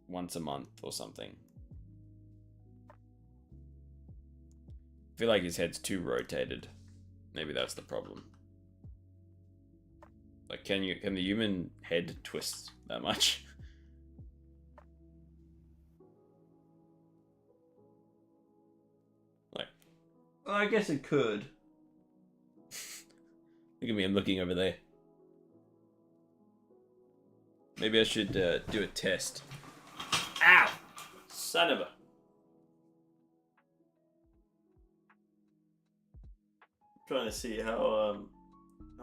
Speaker 1: once a month or something. I feel like his head's too rotated. Maybe that's the problem. Like, can the human head twist that much? Like, well, I guess it could. Look at me, I'm looking over there. Maybe I should do a test. Ow! Son of a... I'm trying to see how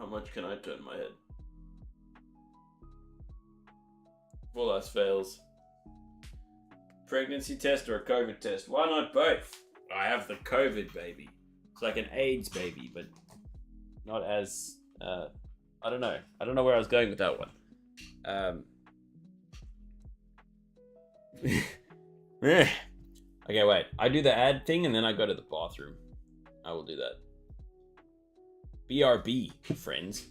Speaker 1: much can I turn my head. If all else fails. Pregnancy test or a COVID test? Why not both? I have the COVID baby. It's like an AIDS baby, but not as... I don't know. I don't know where I was going with that one. Okay, wait. I do the ad thing and then I go to the bathroom. I will do that. BRB, friends.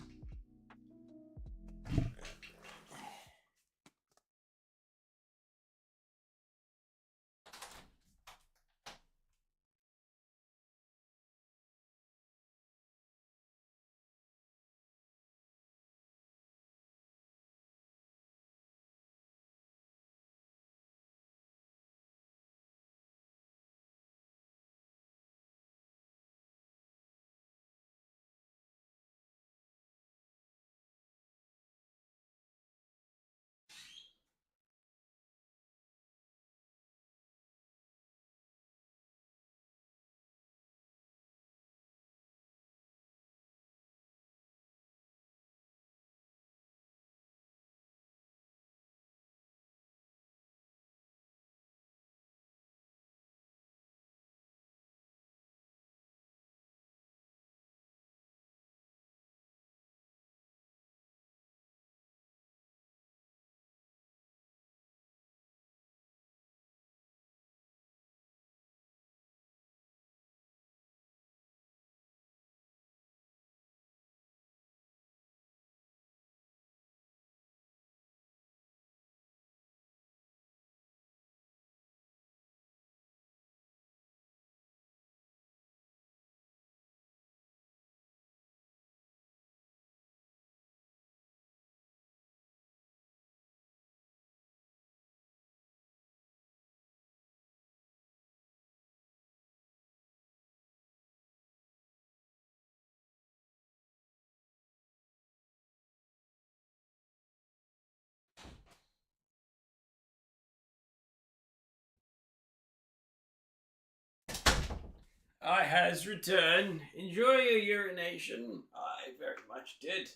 Speaker 1: I has returned. Enjoy your urination. I very much did.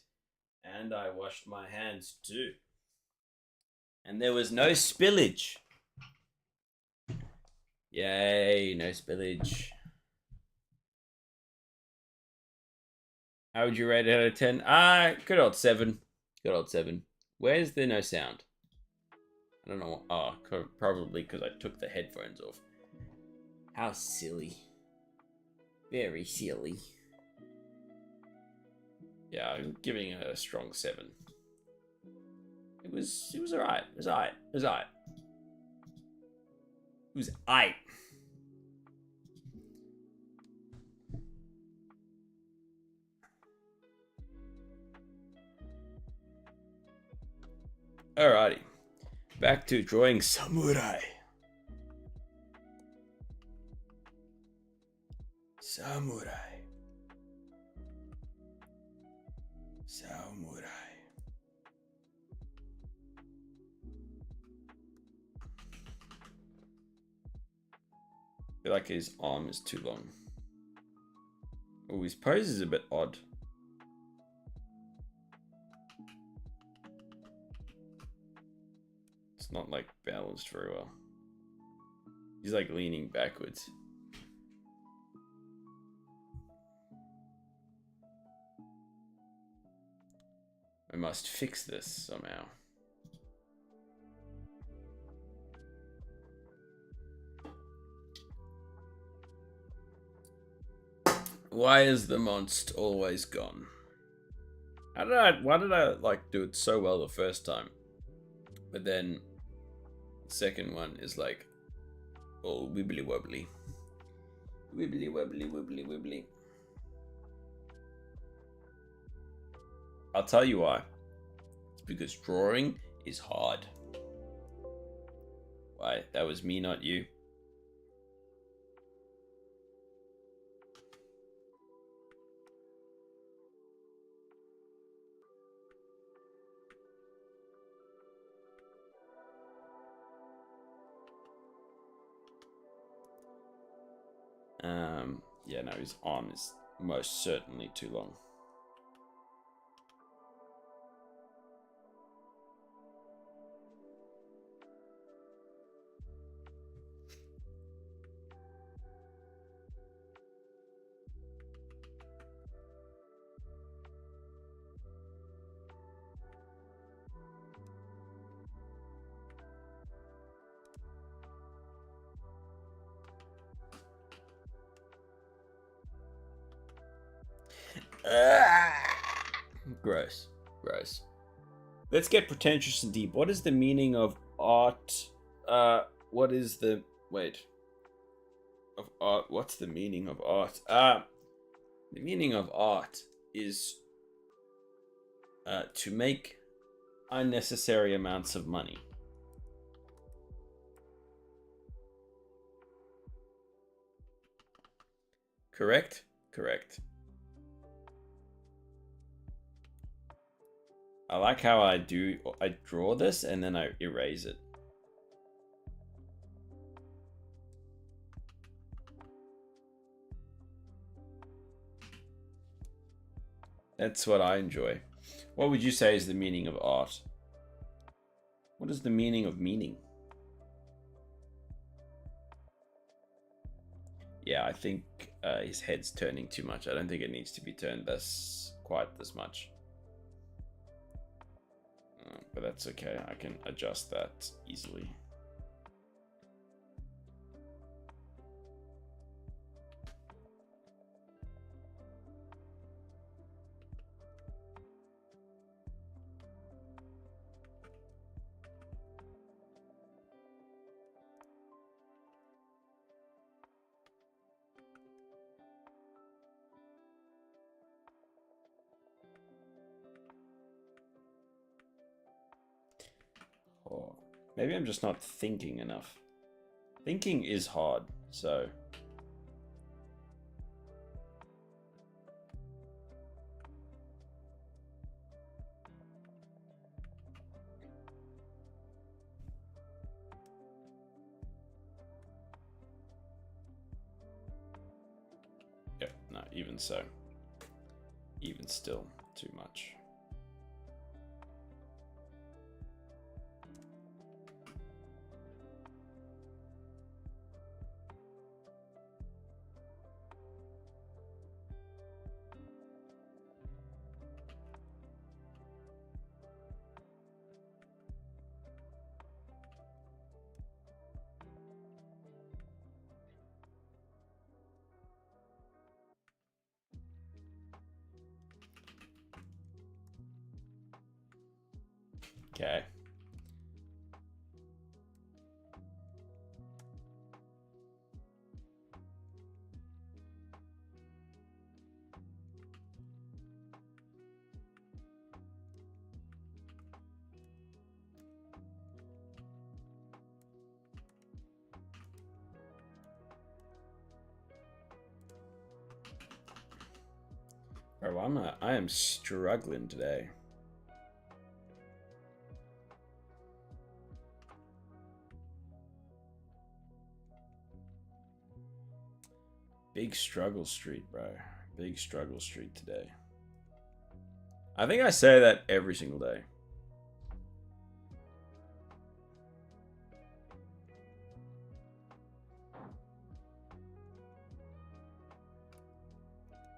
Speaker 1: And I washed my hands too. And there was no spillage. Yay, no spillage. How would you rate it out of 10? Good old 7. Good old 7. Where's the no sound? I don't know. Oh, probably because I took the headphones off. How silly. Very silly. Yeah, I'm giving it a strong 7. It was alright. It was alright. It was alright. It was alright. Alrighty. Back to drawing samurai. Samurai. Samurai. I feel like his arm is too long. Oh, his pose is a bit odd. It's not like balanced very well. He's like leaning backwards. I must fix this somehow. Why is the monster always gone? Why did I like do it so well the first time? But then the second one is like all wibbly wobbly. Wibbly wobbly wibbly wibbly. I'll tell you why. It's because drawing is hard. Why? That was me, not you. Yeah, no, his arm is most certainly too long. Gross. Gross. Let's get pretentious and deep. What is the meaning of art? What is the... Wait. Of art? What's the meaning of art? The meaning of art is to make unnecessary amounts of money. Correct? Correct. I like how I draw this and then I erase it. That's what I enjoy. What would you say is the meaning of art? What is the meaning of meaning? Yeah, I think his head's turning too much. I don't think it needs to be turned quite this much. But that's okay. I can adjust that easily. Or maybe I'm just not thinking enough. Thinking is hard, so... Yeah, no, even so. Even still, too much. Okay. Bro, I am struggling today. Big struggle street, bro. Big struggle street today. I think I say that every single day.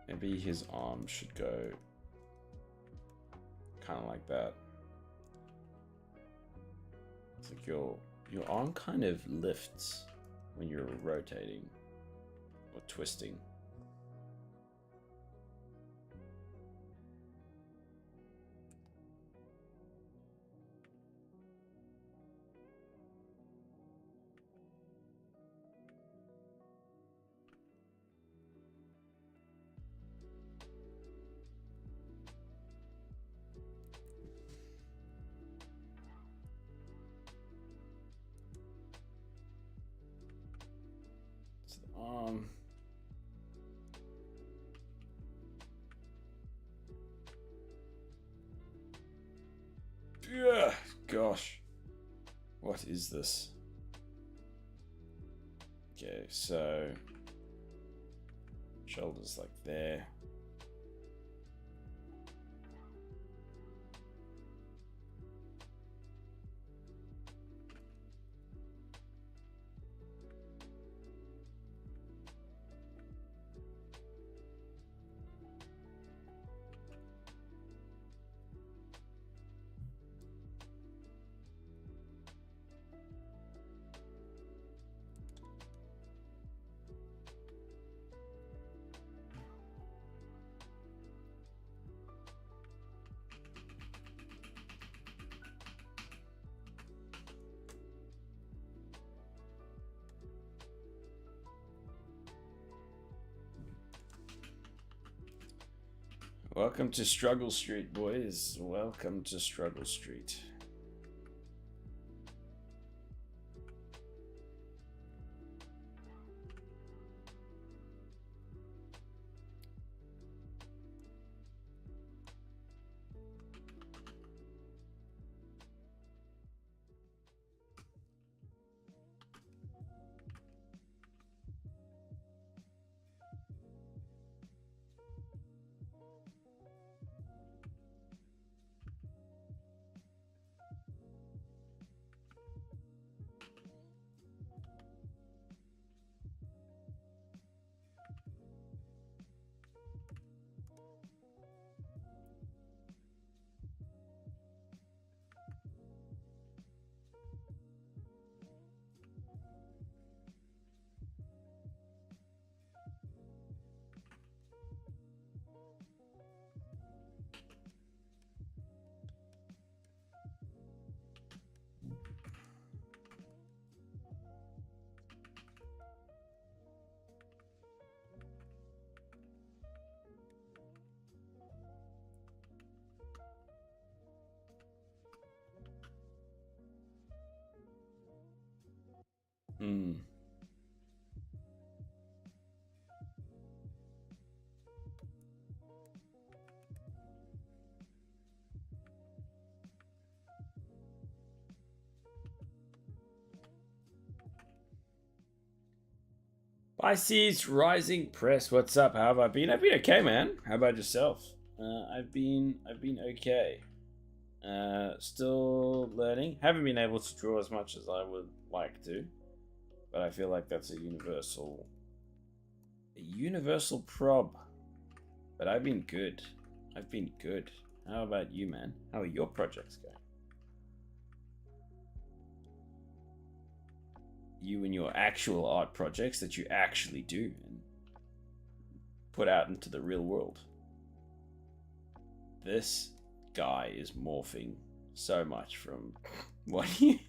Speaker 1: Maybe his arm should go kind of like that. It's like your arm kind of lifts when you're rotating or twisting. Yeah, gosh. What is this? Okay, so shoulders like there. Welcome to Struggle Street, boys. Welcome to Struggle Street. Hmm. Pisces Rising Press, what's up? How have I been? I've been okay, man. How about yourself? I've been okay. Still learning. Haven't been able to draw as much as I would like to, but I feel like that's a universal prob. But I've been good. How about you, man? How are your projects going? You and your actual art projects that you actually do and put out into the real world. This guy is morphing so much from what he...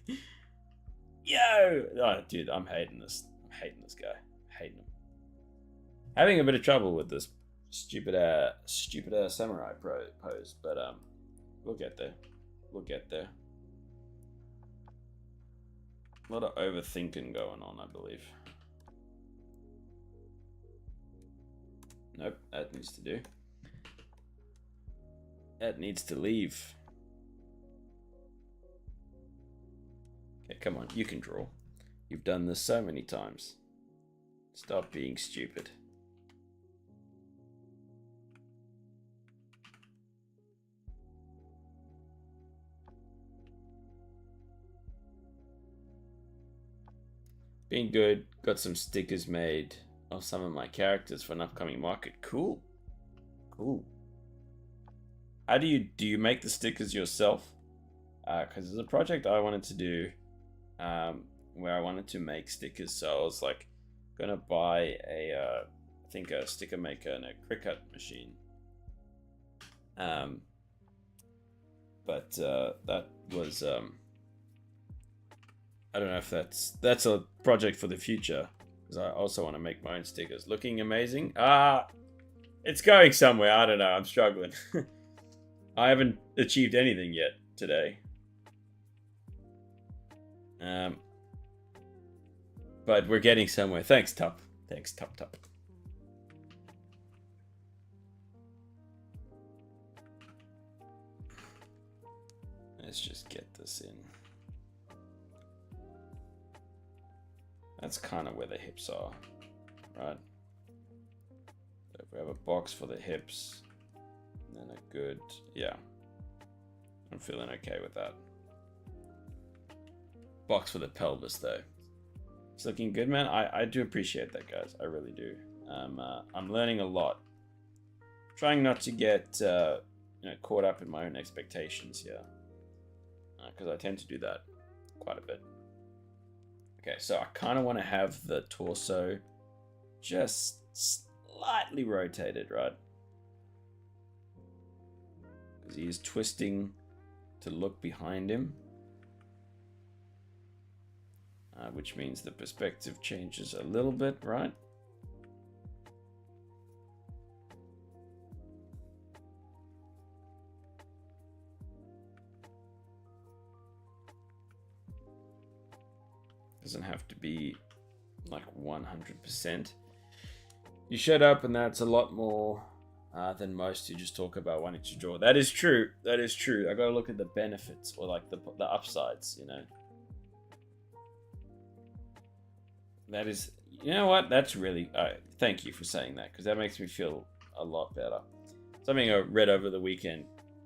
Speaker 1: Yo! Oh, dude, I'm hating this. I'm hating this guy. Hating him. Having a bit of trouble with this stupid samurai pose, but we'll get there. A lot of overthinking going on, I believe. Nope, that needs to do. That needs to leave. Okay, come on, you can draw. You've done this so many times. Stop being stupid. Been good. Got some stickers made of some of my characters for an upcoming market. Cool. How do you make the stickers yourself? Because there's a project I wanted to do where I wanted to make stickers. So I was like gonna buy I think a sticker maker and a Cricut machine. But that was I don't know if that's a project for the future, because I also want to make my own stickers. Looking amazing. It's going somewhere. I don't know. I'm struggling. I haven't achieved anything yet today. But we're getting somewhere. Thanks, Tup. Thanks, Tup Tup. Let's just get this in. That's kind of where the hips are, right? So if we have a box for the hips, and then a good, yeah. I'm feeling okay with that. Box for the pelvis though. It's looking good, man. I do appreciate that, guys. I really do. I'm learning a lot. Trying not to get caught up in my own expectations here, because I tend to do that quite a bit. Okay, so I kind of want to have the torso just slightly rotated, right? Because he is twisting to look behind him. Which means the perspective changes a little bit, right? Doesn't have to be like 100%. You shut up and that's a lot more than most who just talk about wanting to draw. That is true. That is true. I gotta look at the benefits or like the upsides, you know. That is, you know what? That's really, thank you for saying that, because that makes me feel a lot better. Something I read over the weekend,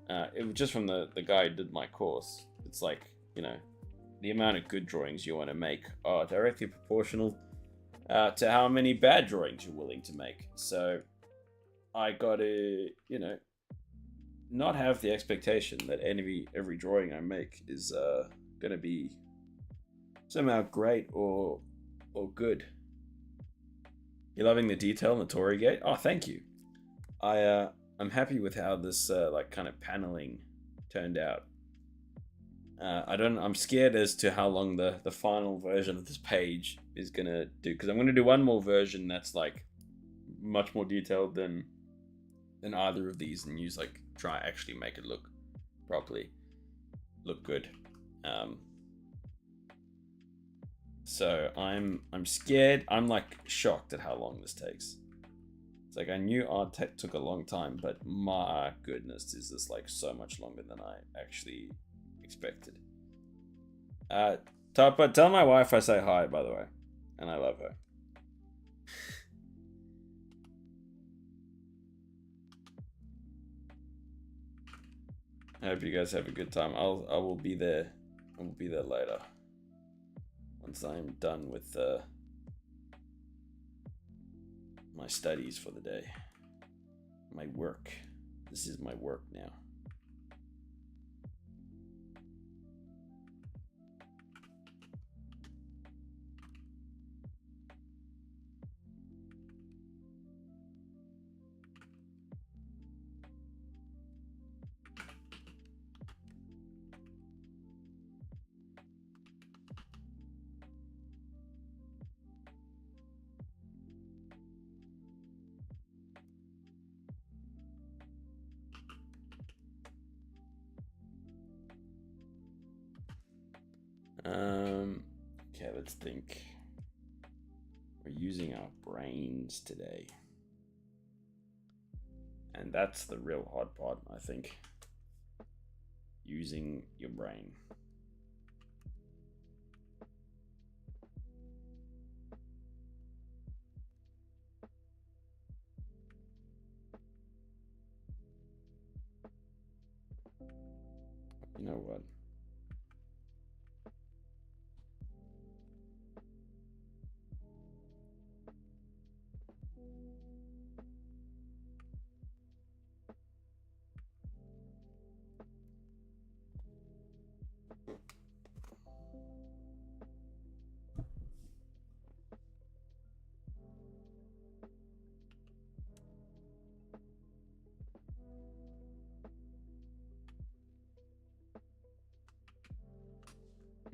Speaker 1: it was just from the guy who did my course. It's like, you know, the amount of good drawings you want to make are directly proportional to how many bad drawings you're willing to make. So I got to, you know, not have the expectation that every drawing I make is going to be somehow great or good. You're loving the detail in the Torii gate? Oh, thank you. I'm happy with how this like kind of paneling turned out. I'm scared as to how long the final version of this page is gonna do, because I'm gonna do one more version that's like much more detailed than either of these, and try actually make it look properly, look good. So I'm scared. I'm like shocked at how long this takes. It's like I knew art took a long time, but my goodness, is this like so much longer than I actually expected. Tapa, tell my wife I say hi, by the way, and I love her. I hope you guys have a good time. I will be there. I will be there later. Once I'm done with my studies for the day. My work. This is my work now. Okay, let's think. We're using our brains today. And that's the real hard part, I think. Using your brain. You know what?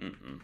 Speaker 1: Mm-mm.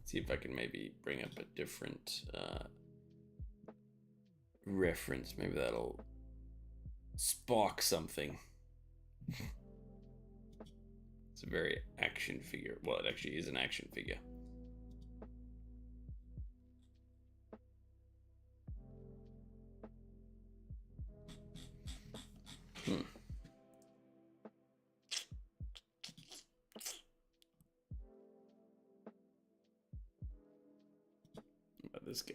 Speaker 1: See if I can maybe bring up a different reference. Maybe that'll spark something. It's a very action figure. Well, it actually is an action figure. About this guy.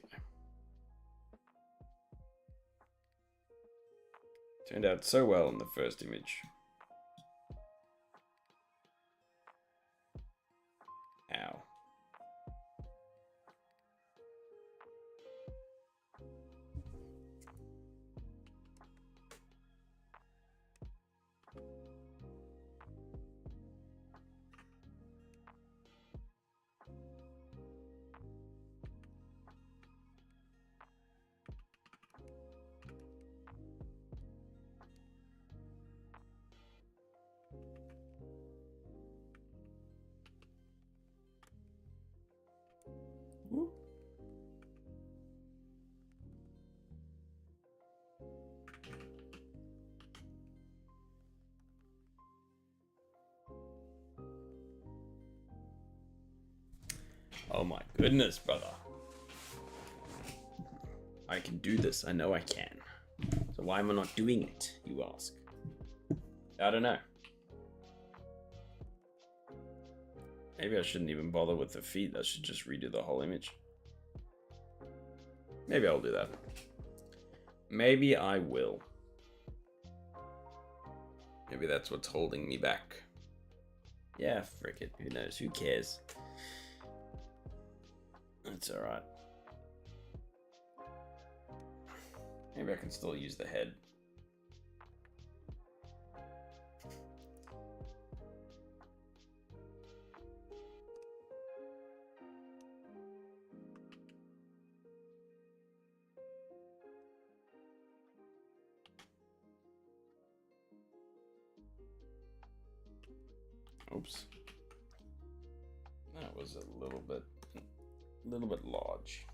Speaker 1: Turned out so well in the first image. Ow. Woo. Oh my goodness, brother. I can do this. I know I can. So why am I not doing it, you ask? I don't know. Maybe I shouldn't even bother with the feet. I should just redo the whole image. Maybe I'll do that. Maybe I will. Maybe that's what's holding me back. Yeah, frick it. Who knows? Who cares? That's alright. Maybe I can still use the head. Oops. That was a little bit large.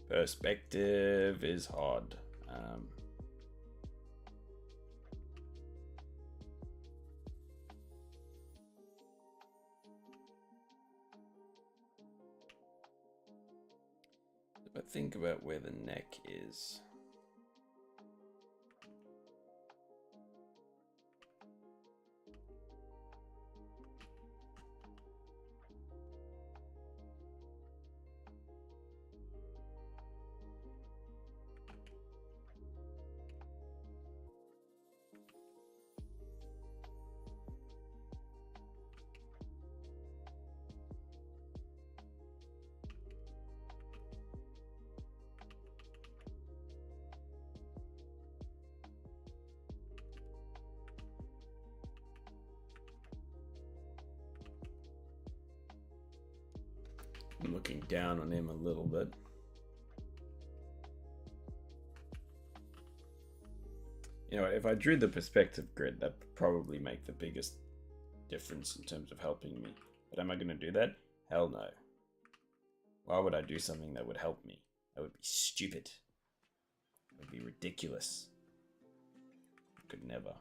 Speaker 1: Perspective is hard. If I think about where the neck is. I'm looking down on him a little bit. You know, if I drew the perspective grid, that would probably make the biggest difference in terms of helping me. But am I going to do that? Hell no. Why would I do something that would help me? That would be stupid. It would be ridiculous. I could never.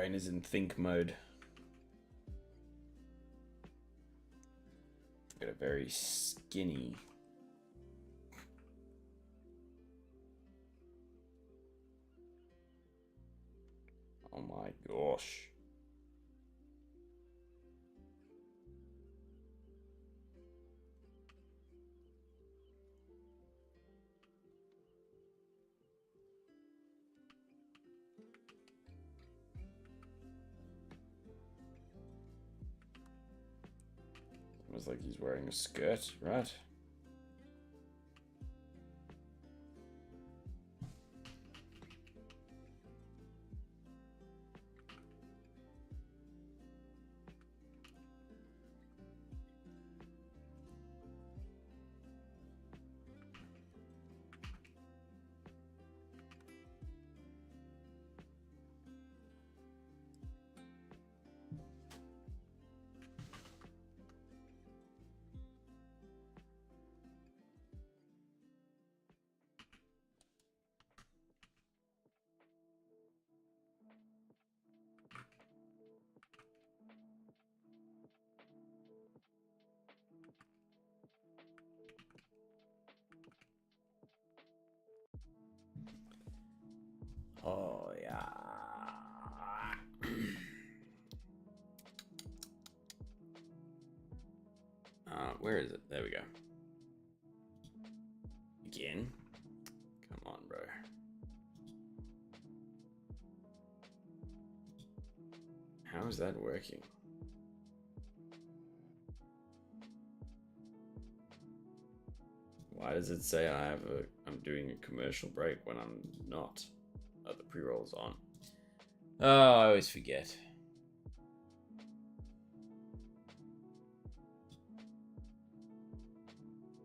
Speaker 1: Brain is in think mode. Got a very skinny. Oh my gosh. Almost like he's wearing a skirt, right? Oh, yeah. Where is it? There we go. Again? Come on, bro. How is that working? Why does it say I'm doing a commercial break when I'm not? Oh, the pre-roll's on. Oh, I always forget.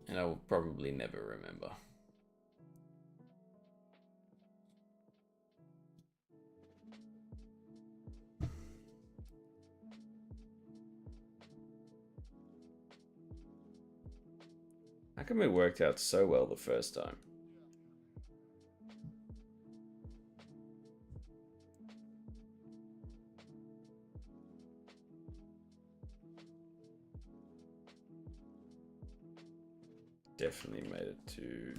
Speaker 1: And I will probably never remember. How come it worked out so well the first time? Definitely made it to...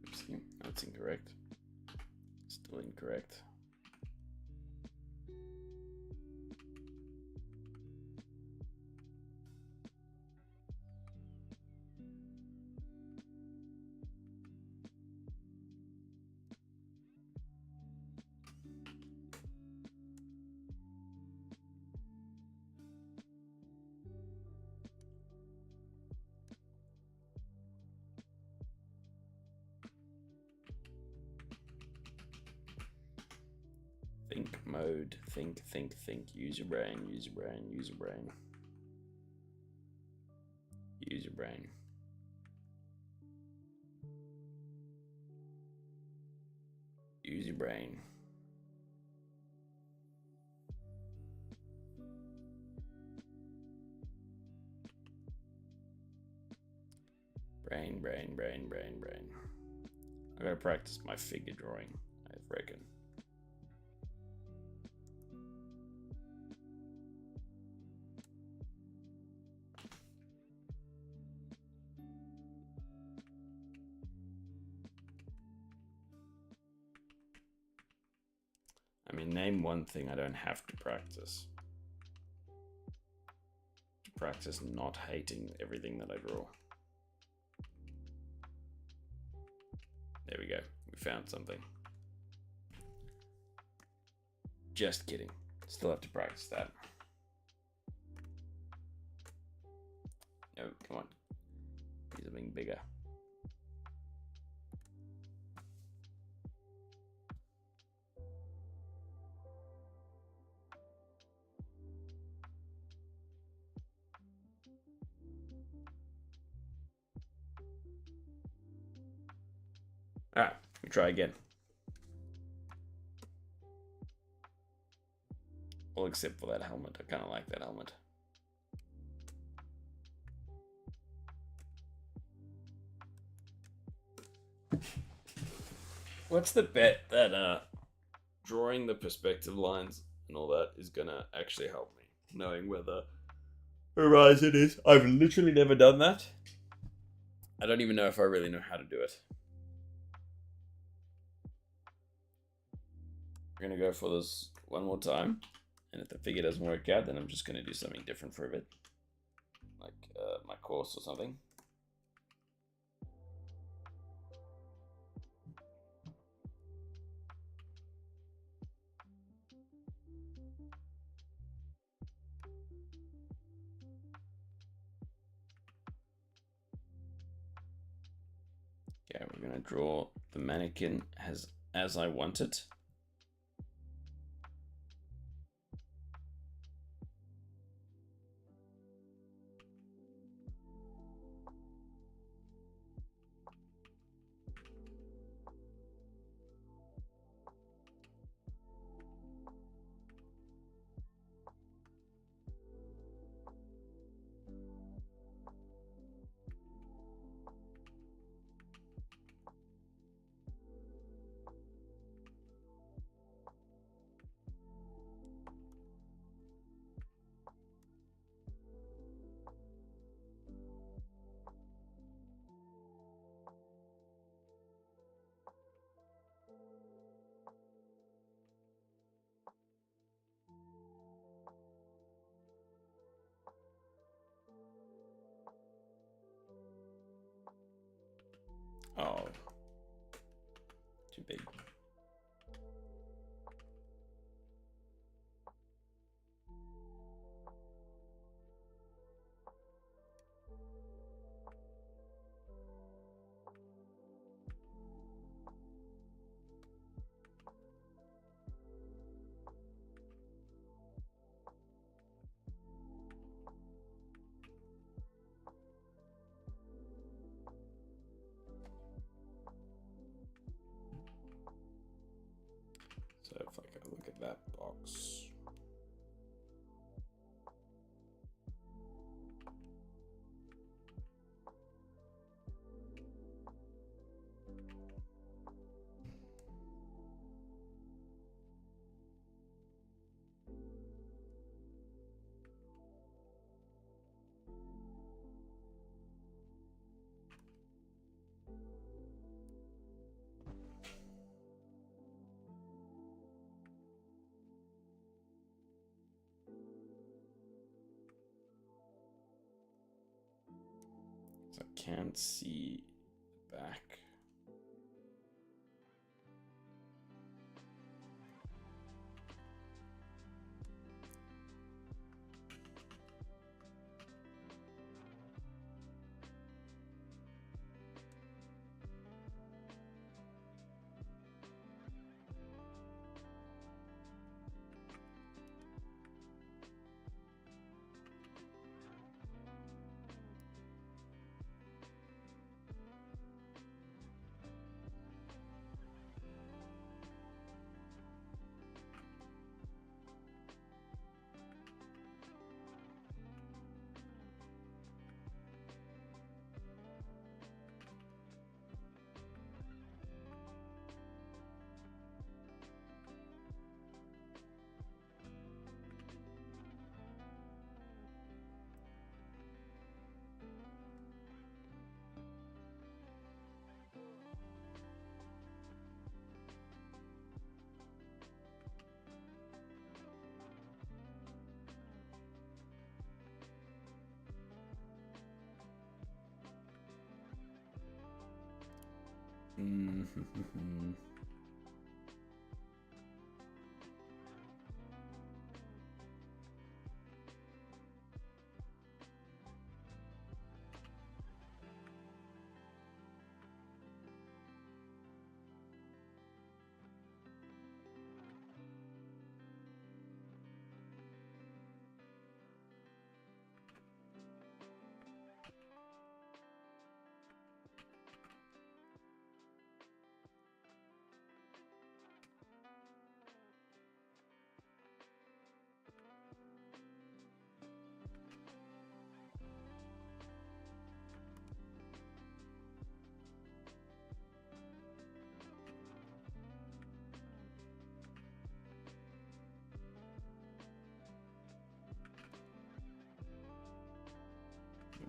Speaker 1: Oopsie, that's incorrect. Still incorrect. Think mode. Think. Use your brain. Use your brain. Use your brain. Use your brain. Use your brain. Brain. I gotta practice my figure drawing, I reckon. I mean, name one thing I don't have to practice. Practice not hating everything that I draw. There we go. We found something. Just kidding. Still have to practice that. No, come on. Need something bigger. Alright, we try again. Well, except for that helmet. I kind of like that helmet. What's the bet that drawing the perspective lines and all that is gonna actually help me? Knowing where the horizon is. I've literally never done that. I don't even know if I really know how to do it. We're gonna go for this one more time. And if the figure doesn't work out, then I'm just gonna do something different for a bit. Like my course or something. Okay, we're gonna draw the mannequin as I want it. Oh, too big. So if I go look at that box. So I can't see the back.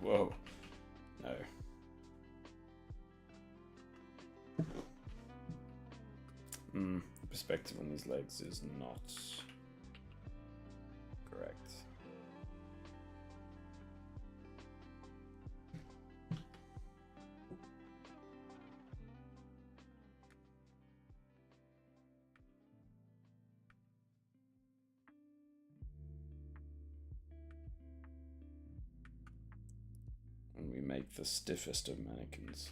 Speaker 1: Whoa. No. Perspective on these legs is not correct. And we make the stiffest of mannequins.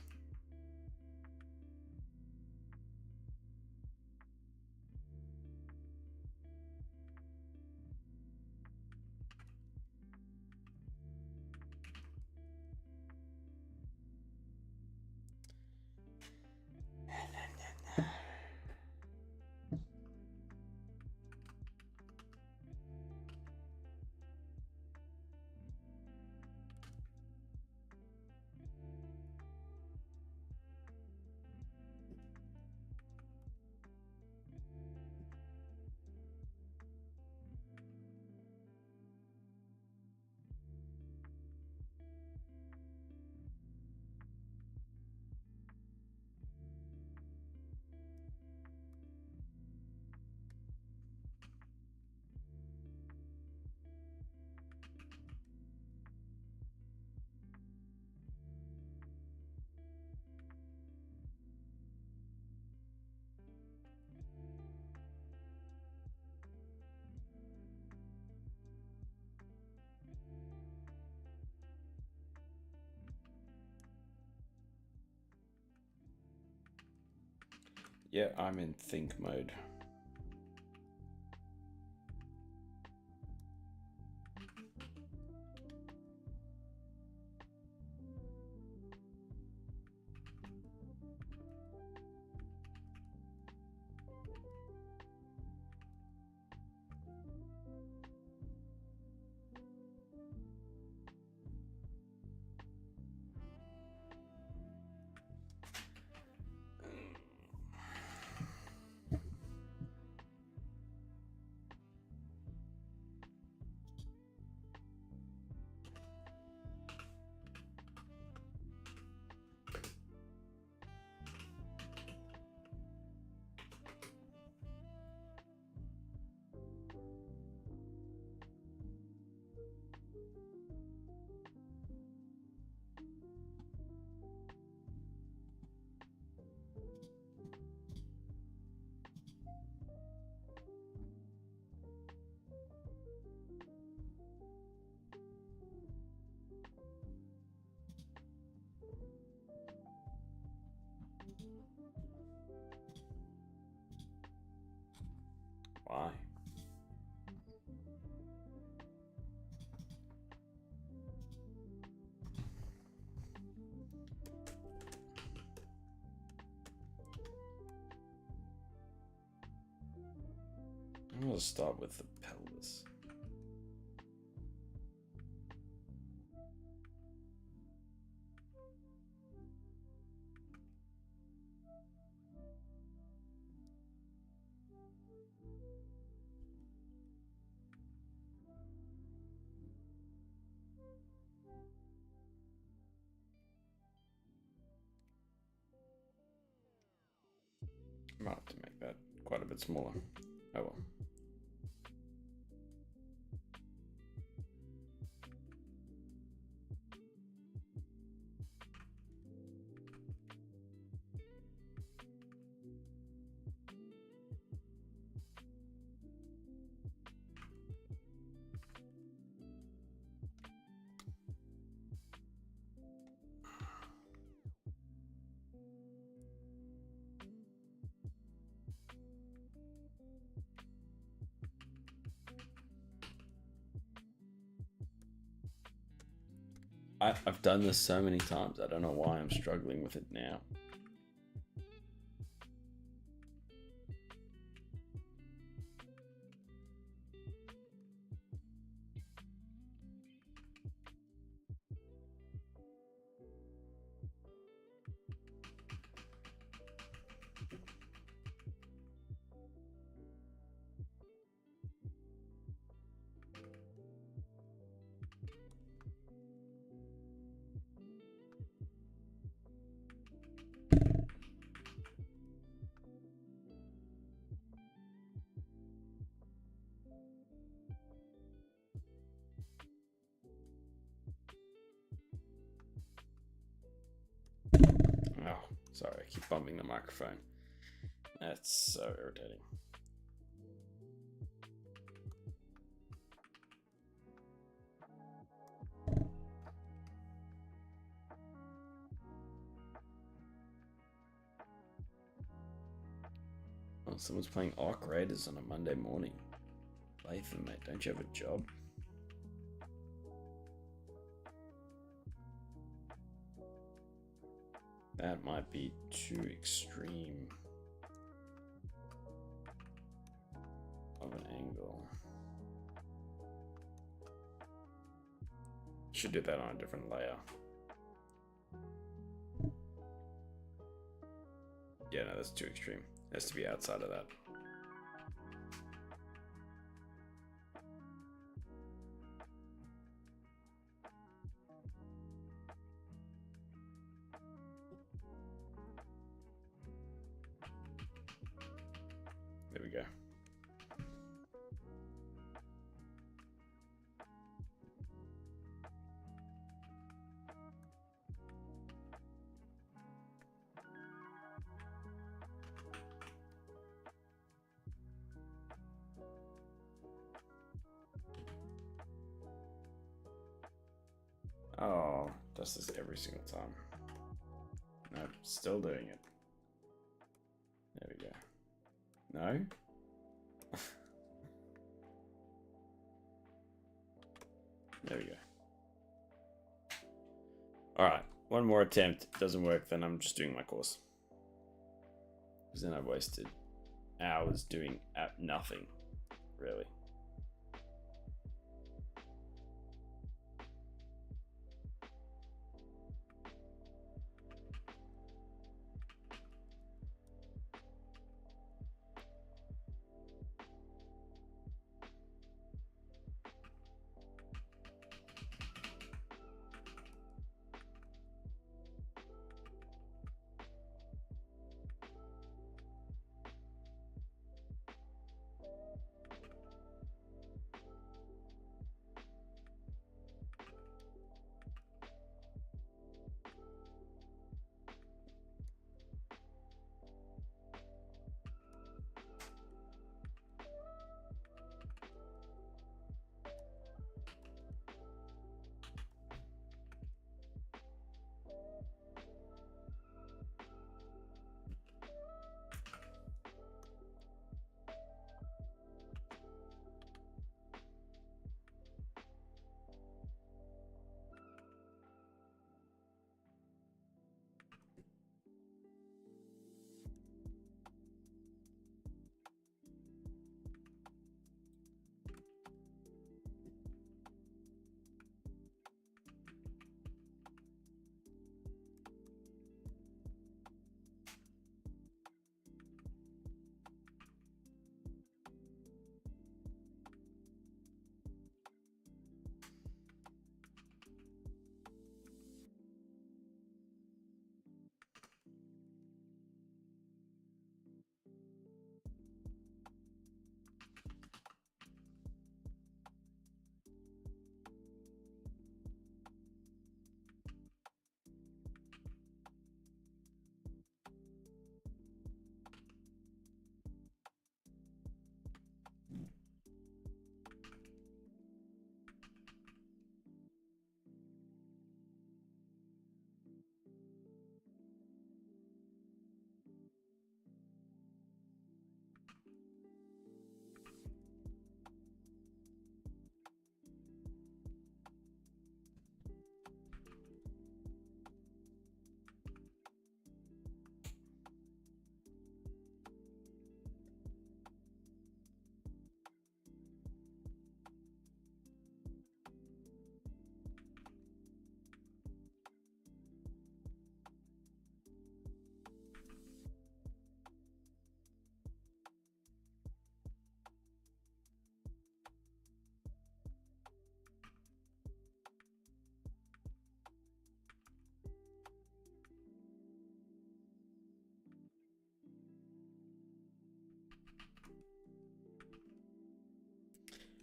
Speaker 1: Yeah, I'm in think mode. Why? I'm gonna start with the pelvis. I might have to make that quite a bit smaller. Oh well. I've done this so many times. I don't know why I'm struggling with it now. Sorry, I keep bumping the microphone. That's so irritating. Oh, someone's playing Ark Raiders on a Monday morning. Latham, mate, don't you have a job? That might be too extreme of an angle. Should do that on a different layer. Yeah, no, that's too extreme. It has to be outside of that. There we go. Oh, does this every single time. Nope, still doing it. There we go. No? There we go. Alright, one more attempt. Doesn't work, then I'm just doing my course. Because then I've wasted hours doing nothing, really.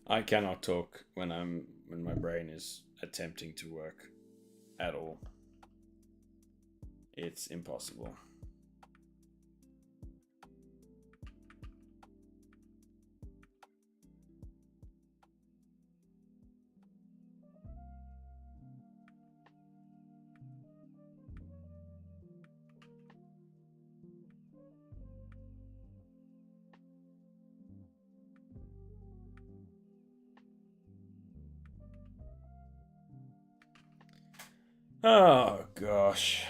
Speaker 1: I cannot talk when my brain is attempting to work at all. It's impossible. Oh gosh.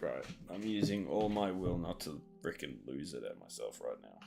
Speaker 1: Right. I'm using all my will not to frickin' lose it at myself right now.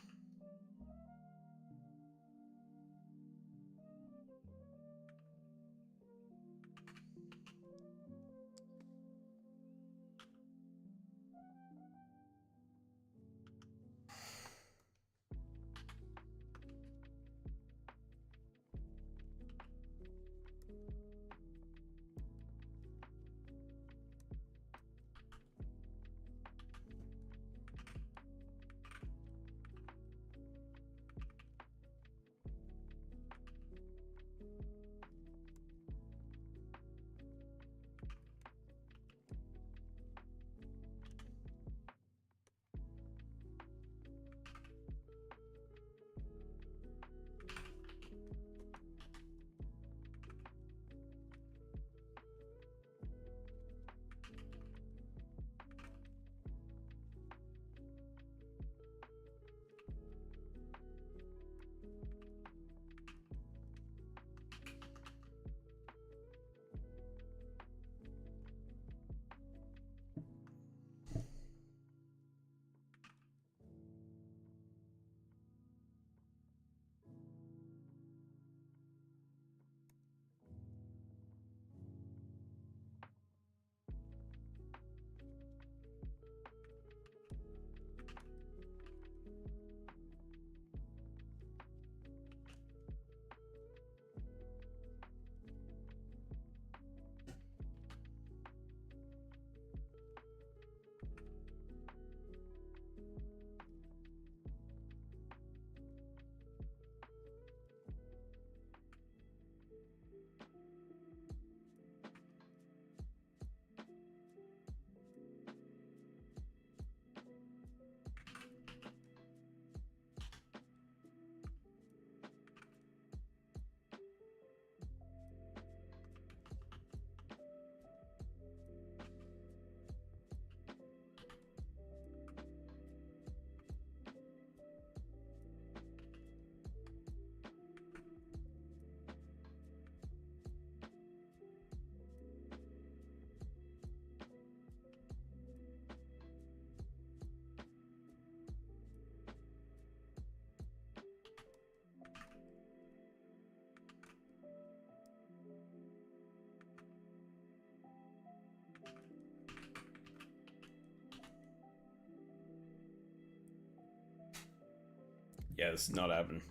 Speaker 1: Yeah, this is not happening.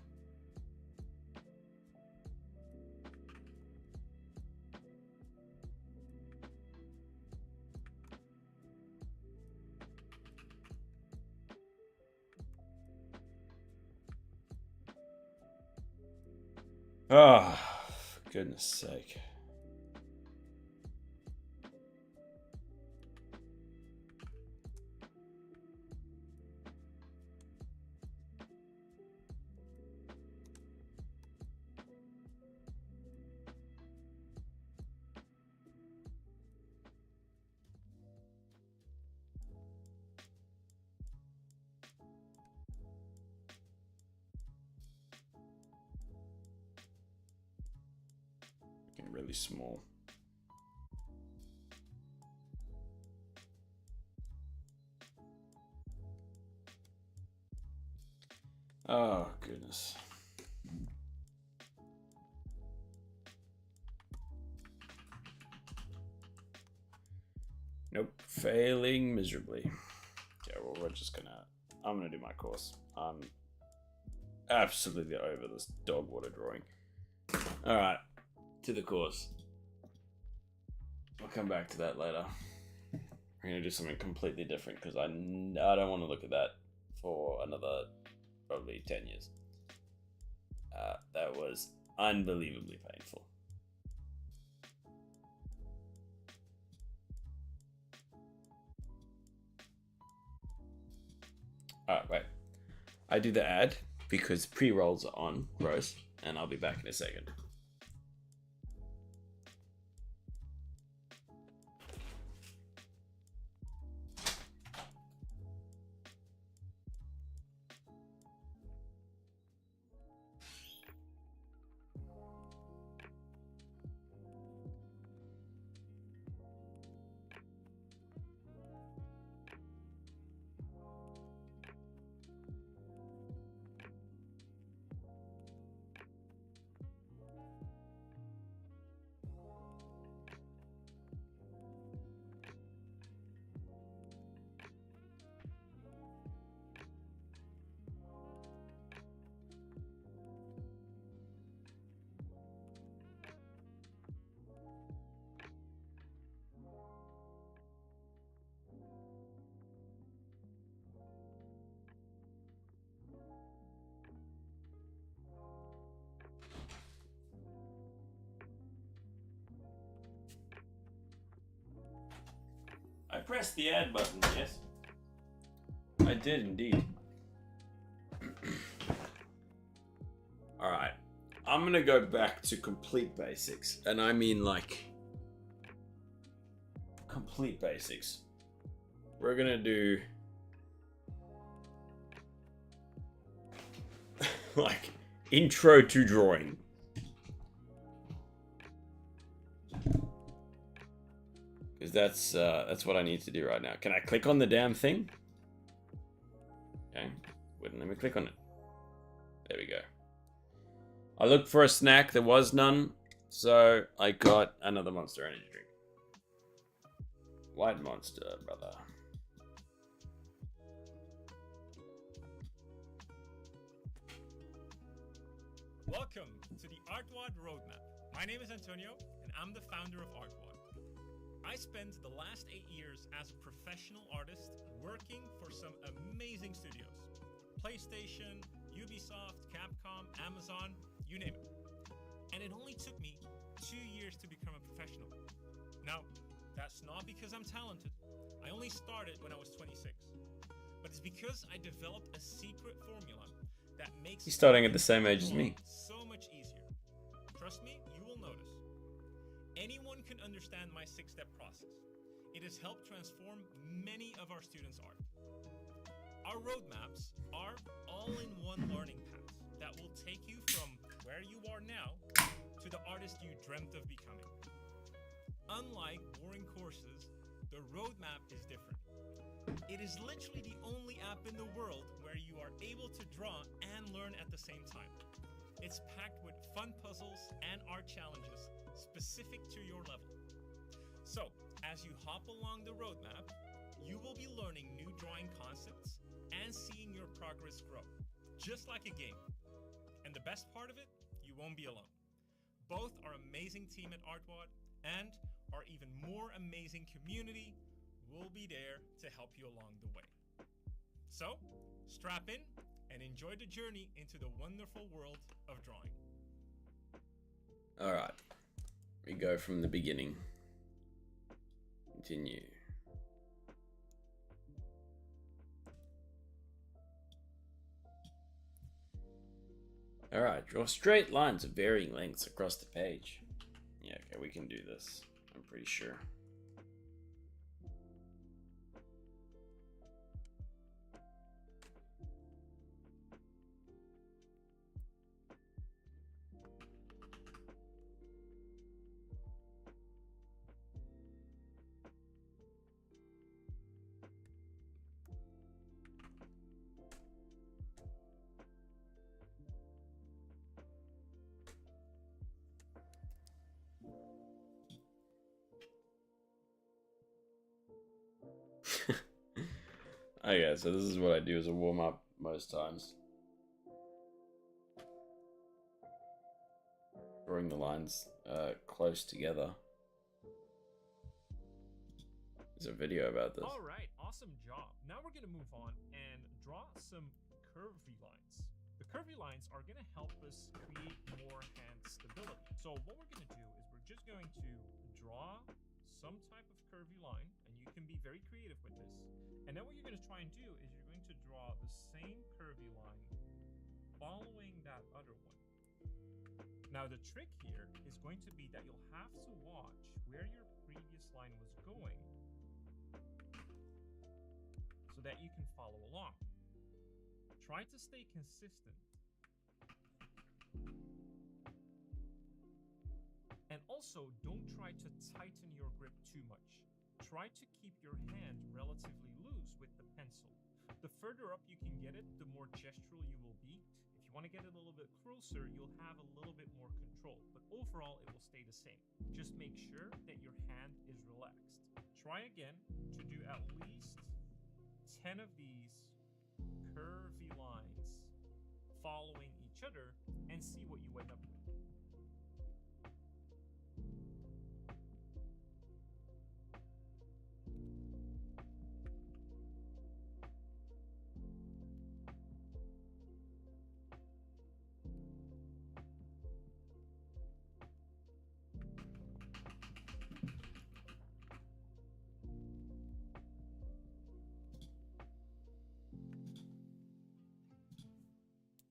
Speaker 1: Ah, oh, for goodness sake. And really small. Oh, goodness. Nope, failing miserably. Yeah, well, I'm gonna do my course. I'm absolutely over this dog water drawing. Alright, to the course. I'll come back to that later. We're gonna do something completely different because I don't want to look at that for another probably 10 years. That was unbelievably painful. Alright, wait. I do the ad because pre-rolls are on, gross, and I'll be back in a second. I pressed the add button, yes? I did indeed. Alright. I'm gonna go back to complete basics. And I mean like complete basics. We're gonna do like intro to drawing. Because that's what I need to do right now. Can I click on the damn thing? Okay. Wouldn't let me click on it. There we go. I looked for a snack. There was none. So I got another Monster Energy drink. White Monster, brother.
Speaker 2: Welcome to the Artwad Roadmap. My name is Antonio, and I'm the founder of Artwad. I spent the last 8 years as a professional artist working for some amazing studios. PlayStation, Ubisoft, Capcom, Amazon, you name it. And it only took me 2 years to become a professional. Now, that's not because I'm talented. I only started when I was 26. But it's because I developed a secret formula that makes...
Speaker 1: He's starting at the same age as me.
Speaker 2: So much easier. Trust me, you will notice. Anyone can understand my 6-step process. It has helped transform many of our students' art. Our roadmaps are all-in-one learning paths that will take you from where you are now to the artist you dreamt of becoming. Unlike boring courses, the roadmap is different. It is literally the only app in the world where you are able to draw and learn at the same time. It's packed with fun puzzles and art challenges specific to your level. So, as you hop along the roadmap, you will be learning new drawing concepts and seeing your progress grow, just like a game. And the best part of it, you won't be alone. Both our amazing team at Artwad and our even more amazing community will be there to help you along the way. So, strap in and enjoy the journey into the wonderful world of drawing.
Speaker 1: Alright. We go from the beginning. Continue. Alright, draw straight lines of varying lengths across the page. Yeah, okay, we can do this. I'm pretty sure. Okay, so this is what I do as a warm-up most times. Drawing the lines close together. There's a video about this.
Speaker 2: All right, awesome job. Now we're gonna move on and draw some curvy lines. The curvy lines are gonna help us create more hand stability. So what we're gonna do is we're just going to draw some type of curvy line, and you can be very creative with this. And then what you're gonna try and do is you're going to draw the same curvy line following that other one. Now the trick here is going to be that you'll have to watch where your previous line was going so that you can follow along. Try to stay consistent. And also, don't try to tighten your grip too much. Try to keep your hand relatively loose with the pencil. The further up you can get it, the more gestural you will be. If you want to get it a little bit closer, you'll have a little bit more control, but overall it will stay the same. Just make sure that your hand is relaxed. Try again to do at least 10 of these curvy lines following each other and see what you end up with.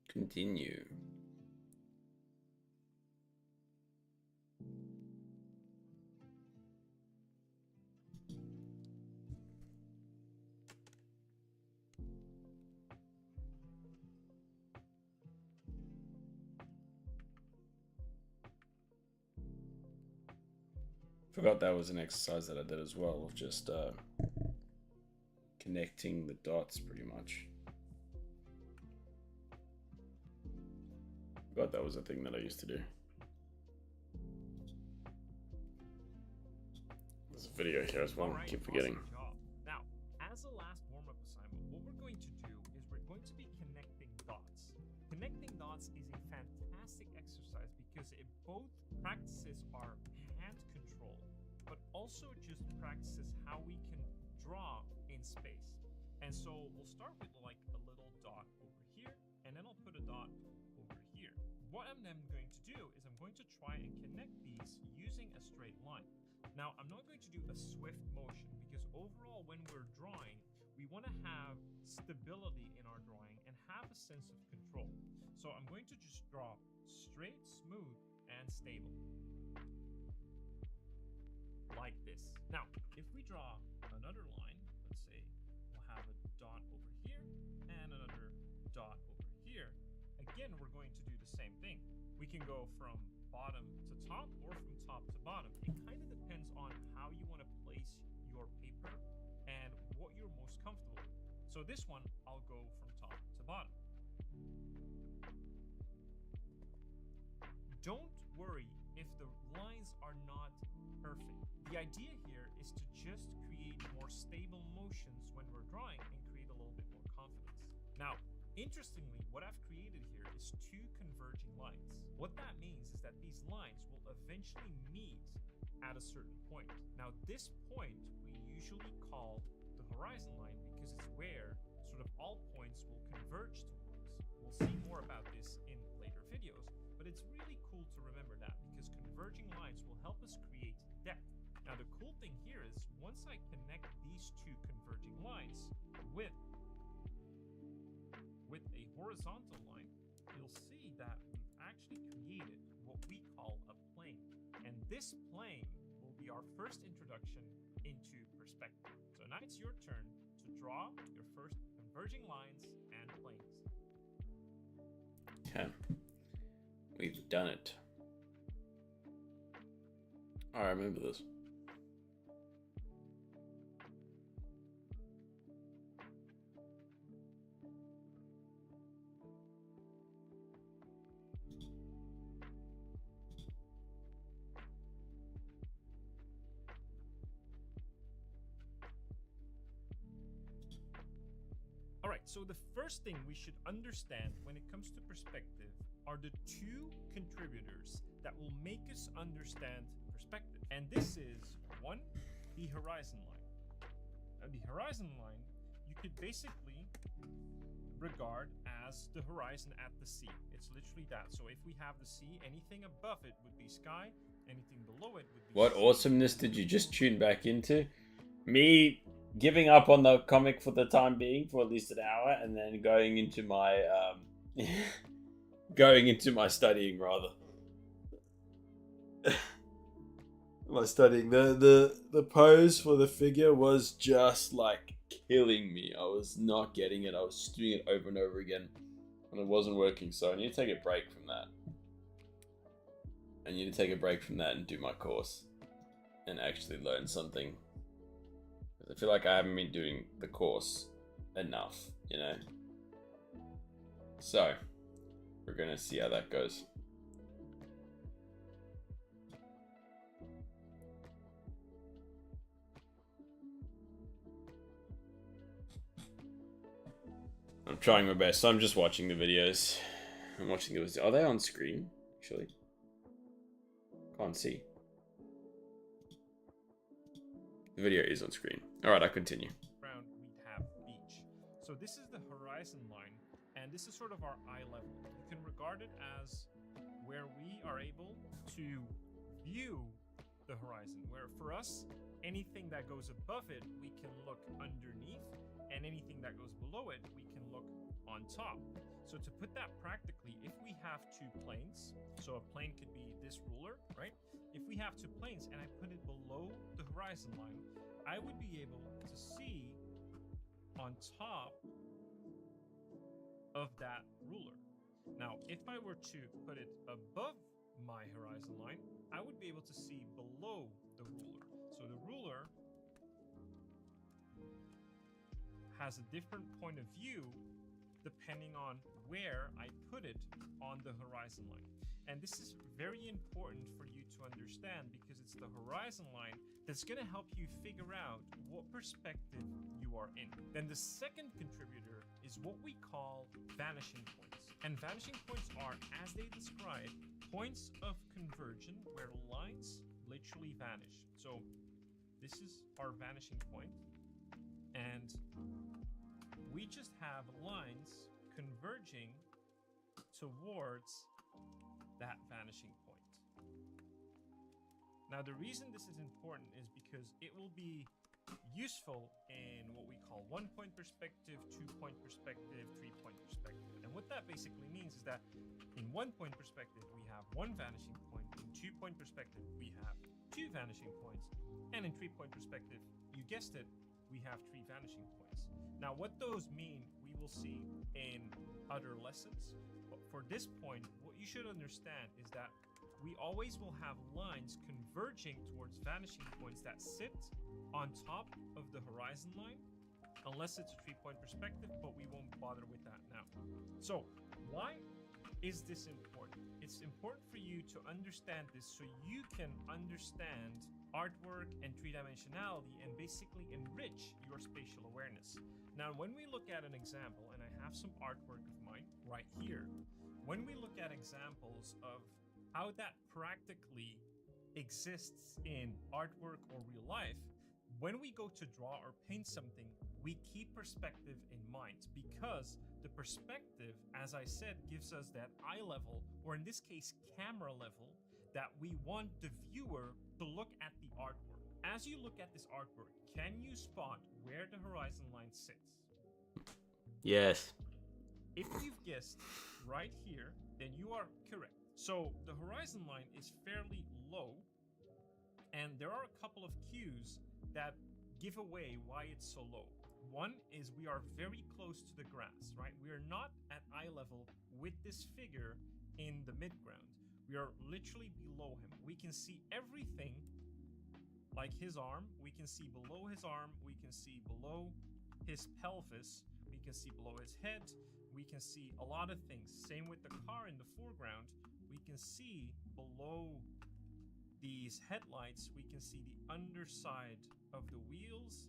Speaker 1: Continue. Forgot that was an exercise that I did as well, of just connecting the dots pretty much. Forgot that was a thing that I used to do. There's a video here as well, I keep forgetting.
Speaker 2: Awesome job. Now, as a last warm-up assignment, what we're going to do is we're going to be connecting dots. Connecting dots is a fantastic exercise because it both practices our hand control, but also just practices how we can draw in space. And so we'll start with like a little dot over here, and then I'll put a dot over here. What I'm then going to do is I'm going to try and connect these using a straight line. Now, I'm not going to do a swift motion because overall when we're drawing, we want to have stability in our drawing and have a sense of control. So I'm going to just draw straight, smooth, and stable. Like this. Now, if we draw another line, let's say we'll have a dot over here and another dot over here. Again, we're going to do the same thing. We can go from bottom to top or from top to bottom. It kind of depends on how you want to place your paper and what you're most comfortable with. So this one, I'll go from top to bottom. Don't worry if the lines are not perfect. The idea here is to just create more stable motions when we're drawing and create a little bit more confidence. Now, interestingly, what I've created here is two converging lines. What that means is that these lines will eventually meet at a certain point. Now, this point we usually call the horizon line because it's where sort of all points will converge towards. We'll see more about this in later videos, but it's really cool to remember that because converging lines will help us create depth. Now, the cool thing here is once I connect these two converging lines with a horizontal line, you'll see that we've actually created what we call a plane. And this plane will be our first introduction into perspective. So now it's your turn to draw your first converging lines and planes.
Speaker 1: Okay. We've done it. I remember this.
Speaker 2: so the first thing we should understand when it comes to perspective are the two contributors that will make us understand perspective. And this is one, the horizon line. Now, the horizon line, you could basically regard as the horizon at the sea. It's literally that. So if we have the sea, anything above it would be sky, anything below it would be
Speaker 1: What
Speaker 2: sea.
Speaker 1: awesomeness did you just tune back into? Me giving up on the comic for the time being for at least an hour, and then going into my studying rather. My studying. The pose for the figure was just like killing me. I was not getting it. I was doing it over and over again, and it wasn't working. So I need to take a break from that. I need to take a break from that and do my course and actually learn something. I feel like I haven't been doing the course enough, you know? So, we're gonna see how that goes. I'm trying my best. I'm just watching the videos. I'm watching those. Are they on screen, actually? Can't see. The video is on screen. Alright, I continue.
Speaker 2: Around we'd have beach. So this is the horizon line, and this is sort of our eye level. You can regard it as where we are able to view the horizon, where for us, anything that goes above it, we can look underneath, and anything that goes below it, we can look on top. So to put that practically, if we have two planes, so a plane could be this ruler, right? If we have two planes and I put it below the horizon line, I would be able to see on top of that ruler. Now, if I were to put it above my horizon line, I would be able to see below the ruler. So the ruler has a different point of view depending on where I put it on the horizon line. And this is very important for you to understand because it's the horizon line that's going to help you figure out what perspective you are in. Then the second contributor is what we call vanishing points. And vanishing points are, as they describe, points of conversion where lines literally vanish. So this is our vanishing point, and we just have lines converging towards that vanishing point. Now, the reason this is important is because it will be useful in what we call 1-point perspective, 2-point perspective, 3-point perspective. And what that basically means is that in 1-point perspective, we have one vanishing point. In 2-point perspective, we have two vanishing points. And in 3-point perspective, you guessed it, we have 3 vanishing points. Now, what those mean, we will see in other lessons. But for this point, what you should understand is that we always will have lines converging towards vanishing points that sit on top of the horizon line, unless it's a 3-point perspective, but we won't bother with that now. So, why is this important? It's important for you to understand this so you can understand artwork and three-dimensionality and basically enrich your spatial awareness. Now, when we look at an example, and I have some artwork of mine right here, when we look at examples of how that practically exists in artwork or real life, when we go to draw or paint something, we keep perspective in mind because the perspective, as I said, gives us that eye level, or in this case, camera level, that we want the viewer to look at the artwork. As you look at this artwork, can you spot where the horizon line sits?
Speaker 1: Yes.
Speaker 2: If you've guessed right here, then you are correct. So the horizon line is fairly low, and there are a couple of cues that give away why it's so low. One is we are very close to the grass, right? We are not at eye level with this figure in the midground. We are literally below him. We can see everything like his arm. We can see below his arm. We can see below his pelvis. We can see below his head. We can see a lot of things. Same with the car in the foreground. We can see below these headlights, we can see the underside of the wheels,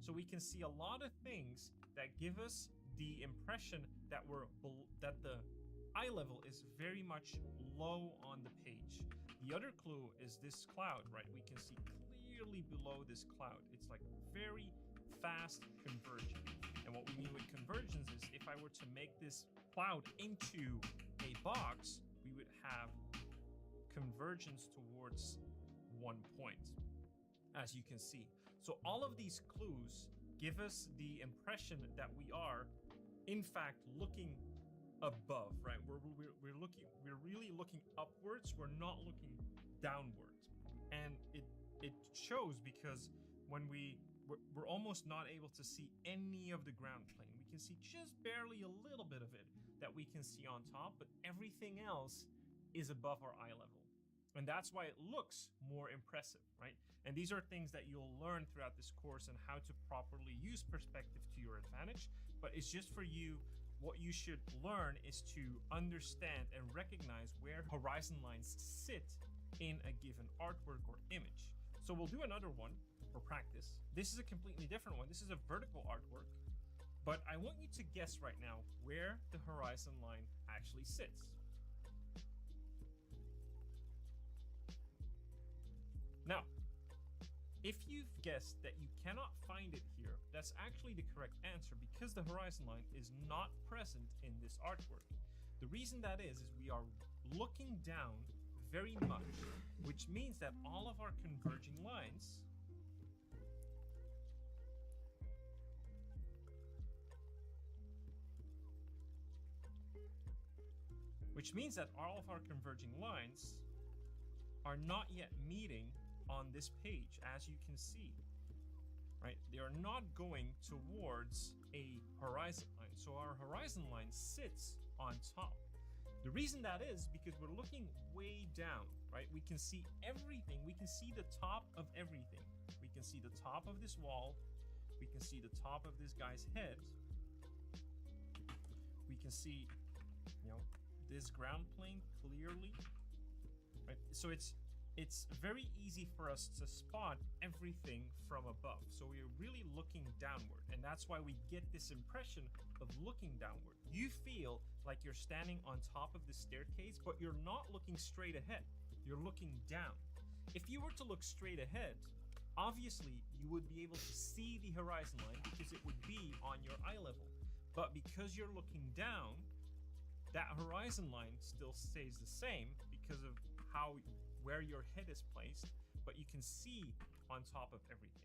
Speaker 2: so we can see a lot of things that give us
Speaker 3: the impression that that the eye level is very much low on the page. The other clue is this cloud, right? We can see clearly below this cloud. It's like very fast converging. And what we mean with convergence is if I were to make this cloud into a box, we would have convergence towards 1 point, as you can see. So all of these clues give us the impression that we are, in fact, looking above, right? We're really looking upwards. We're not looking downwards, and it shows because when we're almost not able to see any of the ground plane. We can see just barely a little bit of it that we can see on top, but everything else is above our eye level. And that's why it looks more impressive, right? And these are things that you'll learn throughout this course and how to properly use perspective to your advantage. But it's just for you, what you should learn is to understand and recognize where horizon lines sit in a given artwork or image. So we'll do another one for practice. This is a completely different one. This is a vertical artwork, but I want you to guess right now where the horizon line actually sits. Now, if you've guessed that you cannot find it here, that's actually the correct answer because the horizon line is not present in this artwork. The reason that is we are looking down very much, which means that all of our converging lines are not yet meeting on this page, as you can see, right? They are not going towards a horizon line. So our horizon line sits on top. The reason that is because we're looking way down, right? We can see everything. We can see the top of everything. We can see the top of this wall. We can see the top of this guy's head. We can see, this ground plane clearly, right? So it's very easy for us to spot everything from above. So we're really looking downward, and that's why we get this impression of looking downward. You feel like you're standing on top of the staircase, but you're not looking straight ahead. You're looking down. If you were to look straight ahead, obviously you would be able to see the horizon line because it would be on your eye level. But because you're looking down, that horizon line still stays the same because of where your head is placed, but you can see on top of everything.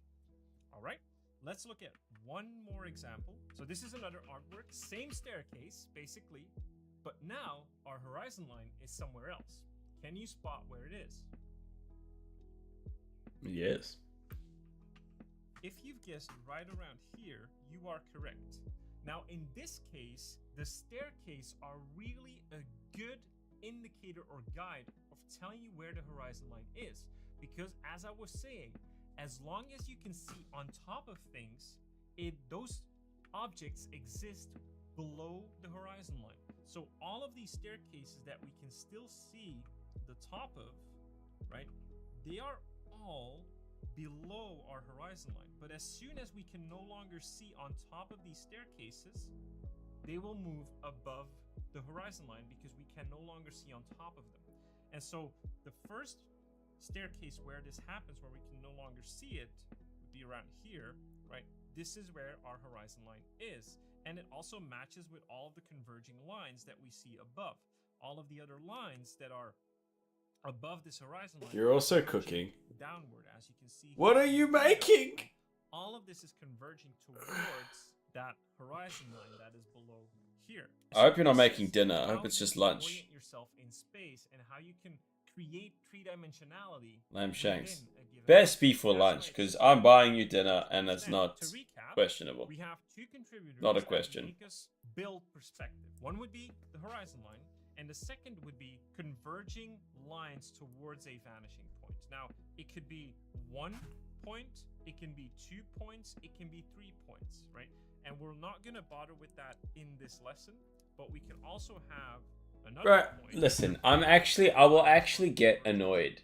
Speaker 3: All right, let's look at one more example. So this is another artwork, same staircase basically, but now our horizon line is somewhere else. Can you spot where it is?
Speaker 1: Yes.
Speaker 3: If you've guessed right around here, you are correct. Now, in this case, the staircase are really a good indicator or guide of telling you where the horizon line is. Because as I was saying, as long as you can see on top of things, those objects exist below the horizon line. So all of these staircases that we can still see the top of, right, they are all below our horizon line. But as soon as we can no longer see on top of these staircases, they will move above the horizon line because we can no longer see on top of them. And so the first staircase where this happens, where we can no longer see it, would be around here, right? This is where our horizon line is. And it also matches with all of the converging lines that we see above. All of the other lines that are above this horizon line.
Speaker 1: You're also cooking.
Speaker 3: Downward, as you can see.
Speaker 1: What are you making?
Speaker 3: All of this is converging towards that horizon line that is below here.
Speaker 1: I hope you're not making dinner. I hope it's just lunch.
Speaker 3: Orient yourself in space and how you can create three-dimensionality.
Speaker 1: Lamb shanks.
Speaker 3: within a given
Speaker 1: Best be
Speaker 3: image.
Speaker 1: for
Speaker 3: That's
Speaker 1: lunch,
Speaker 3: why
Speaker 1: because
Speaker 3: it's
Speaker 1: I'm buying you dinner and it's
Speaker 3: Then,
Speaker 1: not
Speaker 3: to recap,
Speaker 1: questionable.
Speaker 3: we have two contributors
Speaker 1: Not a
Speaker 3: that
Speaker 1: question.
Speaker 3: make us build perspective. One would be the horizon line, and the second would be converging lines towards a vanishing point. Now, it could be 1 point, it can be 2 points, it can be 3 points, right? And we're not going to bother with that in this lesson, but we can also have another
Speaker 1: Right,
Speaker 3: point.
Speaker 1: listen, I will actually get annoyed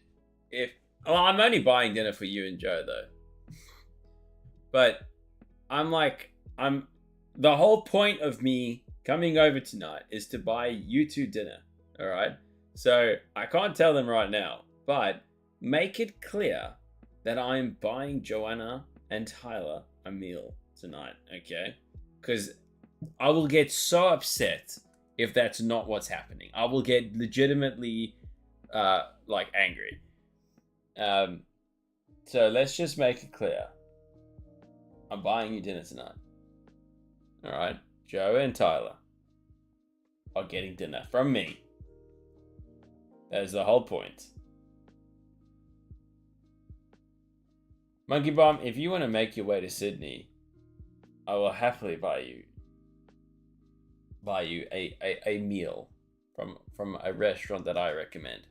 Speaker 1: I'm only buying dinner for you and Joe though. But I'm the whole point of me coming over tonight is to buy you two dinner. All right. So I can't tell them right now, but make it clear that I'm buying Joanna and Tyler a meal tonight. Okay? Because I will get so upset if that's not what's happening. I will get legitimately like angry. So let's just make it clear. I'm buying you dinner tonight. Alright? Joe and Tyler are getting dinner from me. That is the whole point. Monkey Bomb, if you want to make your way to Sydney, I will happily buy you a meal from a restaurant that I recommend.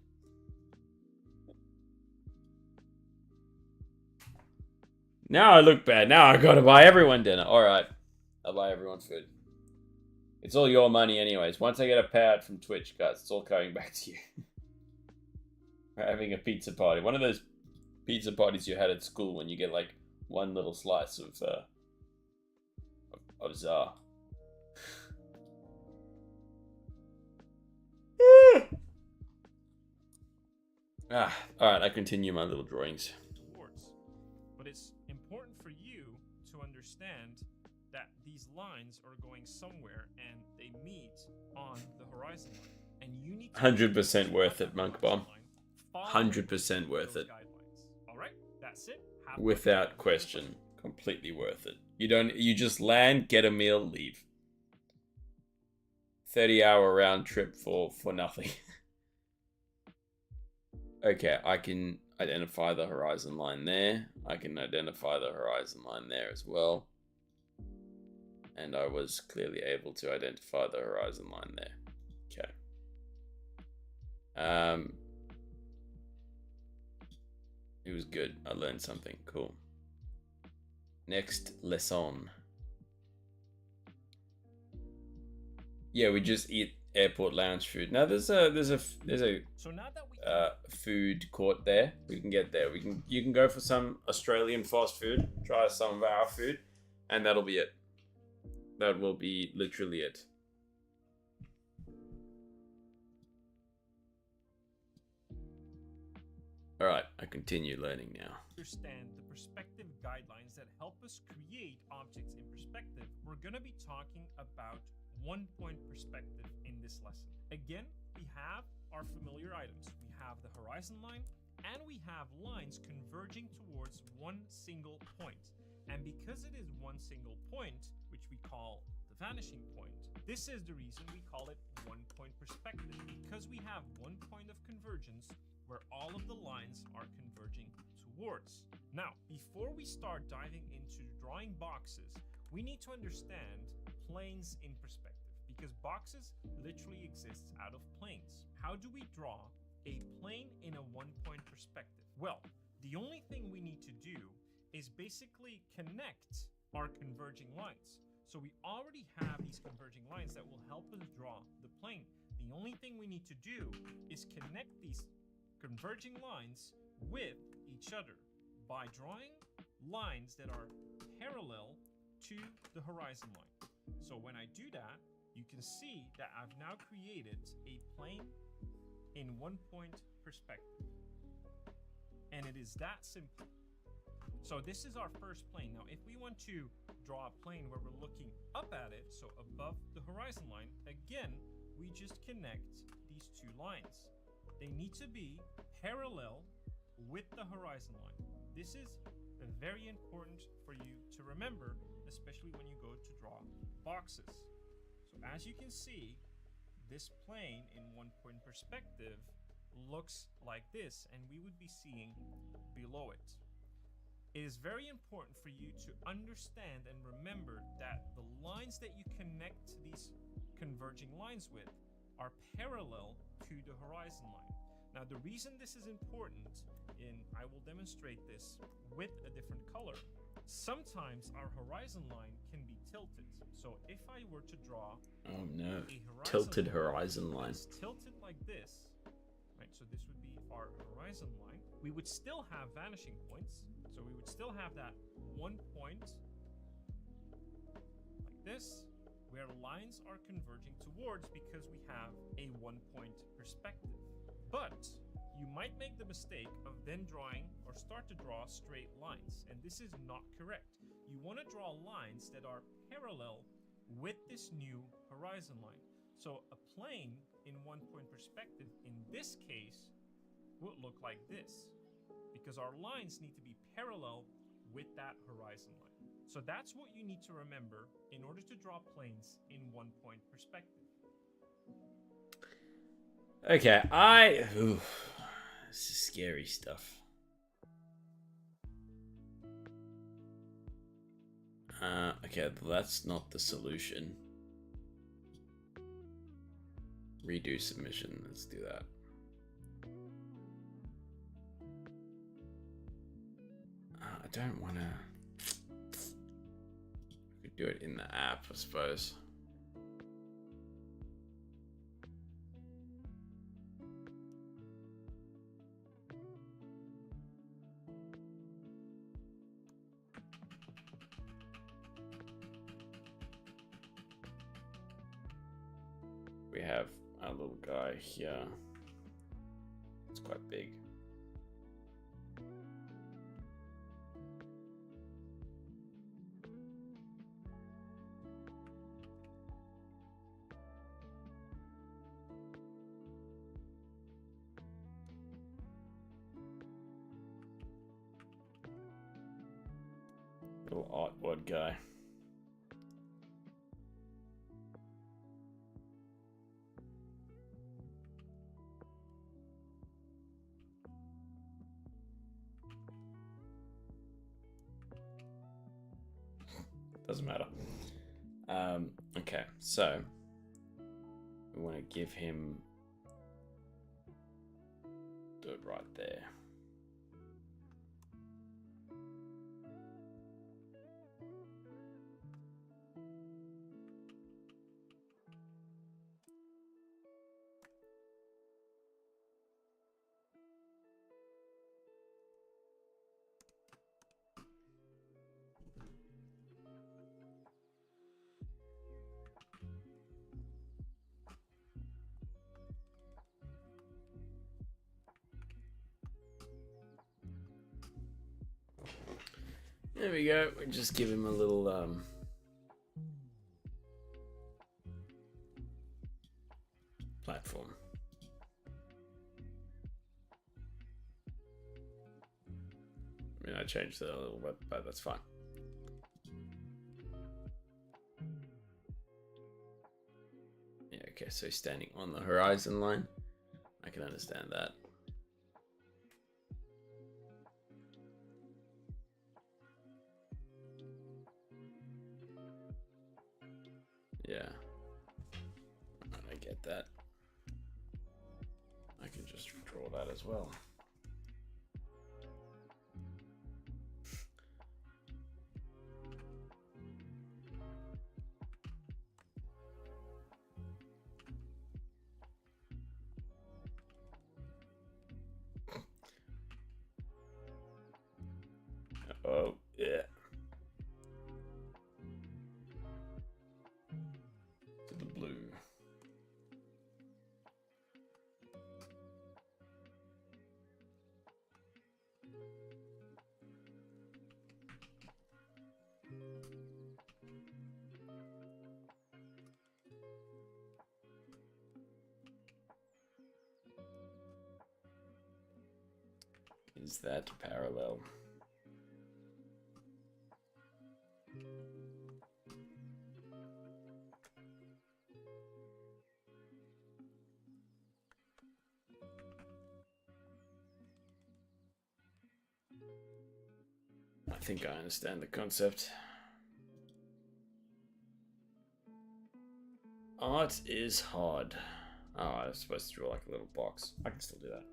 Speaker 1: Now I look bad. Now I gotta buy everyone dinner. Alright. I'll buy everyone food. It's all your money anyways. Once I get a payout from Twitch, guys, it's all coming back to you. We're having a pizza party. One of those pizza parties you had at school when you get like one little slice of Tsar. Alright, I continue my little drawings.
Speaker 3: But it's important for you to understand that these lines are going somewhere and they meet on the horizon line. And you need to
Speaker 1: 100% worth it, Monk Bomb. 100% worth it.
Speaker 3: Alright, that's it.
Speaker 1: Without question. Completely worth it. You just land, get a meal, leave. 30-hour round trip for nothing. Okay, I can identify the horizon line there. I can identify the horizon line there as well. And I was clearly able to identify the horizon line there. Okay. It was good. I learned something. Cool. Next lesson. Yeah, we just eat airport lounge food. Now there's a
Speaker 3: so now that we
Speaker 1: food court there. We can get there. You can go for some Australian fast food. Try some of our food, and that'll be it. That will be literally it. All right, I continue learning now.
Speaker 3: Understand the perspective guidelines that help us create objects in perspective. We're going to be talking about one-point perspective in this lesson. Again, we have our familiar items. We have the horizon line, and we have lines converging towards one single point. And because it is one single point, which we call the vanishing point, this is the reason we call it one-point perspective, because we have one point of convergence where all of the lines are converging towards. Now, before we start diving into drawing boxes, we need to understand planes in perspective, because boxes literally exist out of planes. How do we draw a plane in a one-point perspective? Well, the only thing we need to do is basically connect our converging lines. So we already have these converging lines that will help us draw the plane. The only thing we need to do is connect these converging lines with each other by drawing lines that are parallel to the horizon line. So when I do that, you can see that I've now created a plane in one-point perspective. And it is that simple. So this is our first plane. Now, if we want to draw a plane where we're looking up at it, so above the horizon line, again, we just connect these two lines. They need to be parallel with the horizon line. This is very important for you to remember, especially when you go to draw boxes. So as you can see, this plane in one-point perspective looks like this, and we would be seeing below it. It is very important for you to understand and remember that the lines that you connect these converging lines with are parallel to the horizon line. Now, the reason this is important, and I will demonstrate this with a different color, sometimes our horizon line can be tilted. So if I were to draw
Speaker 1: tilted horizon line.
Speaker 3: It's tilted like this, right? So this would be our horizon line. We would still have vanishing points. So we would still have that one point like this, where lines are converging towards because we have a 1-point perspective. But you might make the mistake of then drawing or start to draw straight lines, and this is not correct. You want to draw lines that are parallel with this new horizon line. So a plane in 1-point perspective in this case would look like this, because our lines need to be parallel with that horizon line. So that's what you need to remember in order to draw planes in 1-point perspective.
Speaker 1: Okay, this is scary stuff. Okay, that's not the solution. Redo submission, let's do that. I don't want to... I could do it in the app, I suppose. We have our little guy here. It's quite big. Little artboard guy. Doesn't matter. Okay, so we want to give him do it right there. There we go. We just give him a little platform. I mean, I changed it a little bit, but that's fine. Yeah, okay, so he's standing on the horizon line. I can understand that. Yeah, I get that. I can just draw that as well. Oh, yeah. To the blue. Is that parallel? I think I understand the concept. Art is hard. Oh, I was supposed to draw like a little box. I can still do that.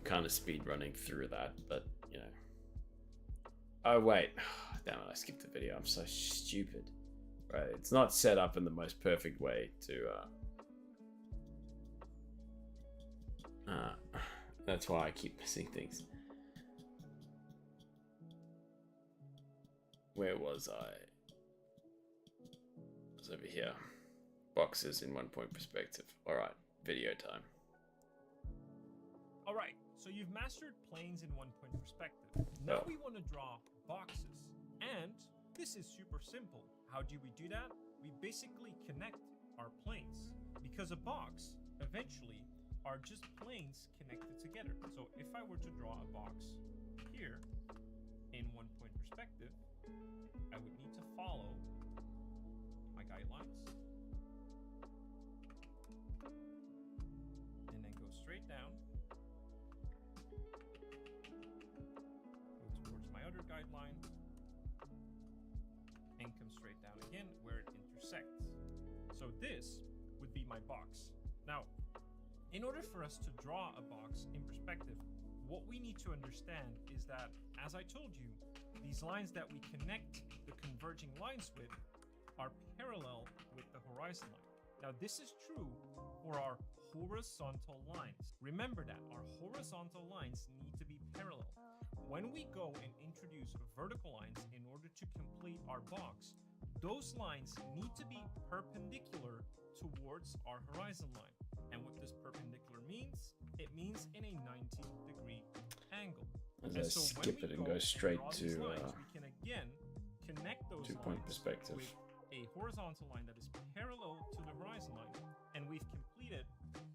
Speaker 1: kind of speed running through that, but you know. Oh wait, damn it! I skipped the video. I'm so stupid. Right, it's not set up in the most perfect way to. That's why I keep missing things. Where was I? It was over here. Boxes in 1 point perspective. All right, video time.
Speaker 3: All right, so you've mastered planes in 1 point perspective. Now we want to draw boxes. And this is super simple. How do we do that? We basically connect our planes, because a box eventually are just planes connected together. So if I were to draw a box here in 1 point perspective, I would need to follow my guidelines and then go straight down, go towards my other guideline, and come straight down again where it intersects. So this would be my box. Now, in order for us to draw a box in perspective, what we need to understand is that, as I told you, these lines that we connect the converging lines with are parallel with the horizon line. Now, this is true for our horizontal lines. Remember that our horizontal lines need to be parallel. When we go and introduce vertical lines in order to complete our box, those lines need to be perpendicular towards our horizon line. And what this perpendicular means, it means in a 90-degree angle.
Speaker 1: As I skip it and go straight to
Speaker 3: lines, we can again connect those
Speaker 1: 2 point
Speaker 3: lines
Speaker 1: perspective.
Speaker 3: with a horizontal line that is parallel to the horizon line, and we've completed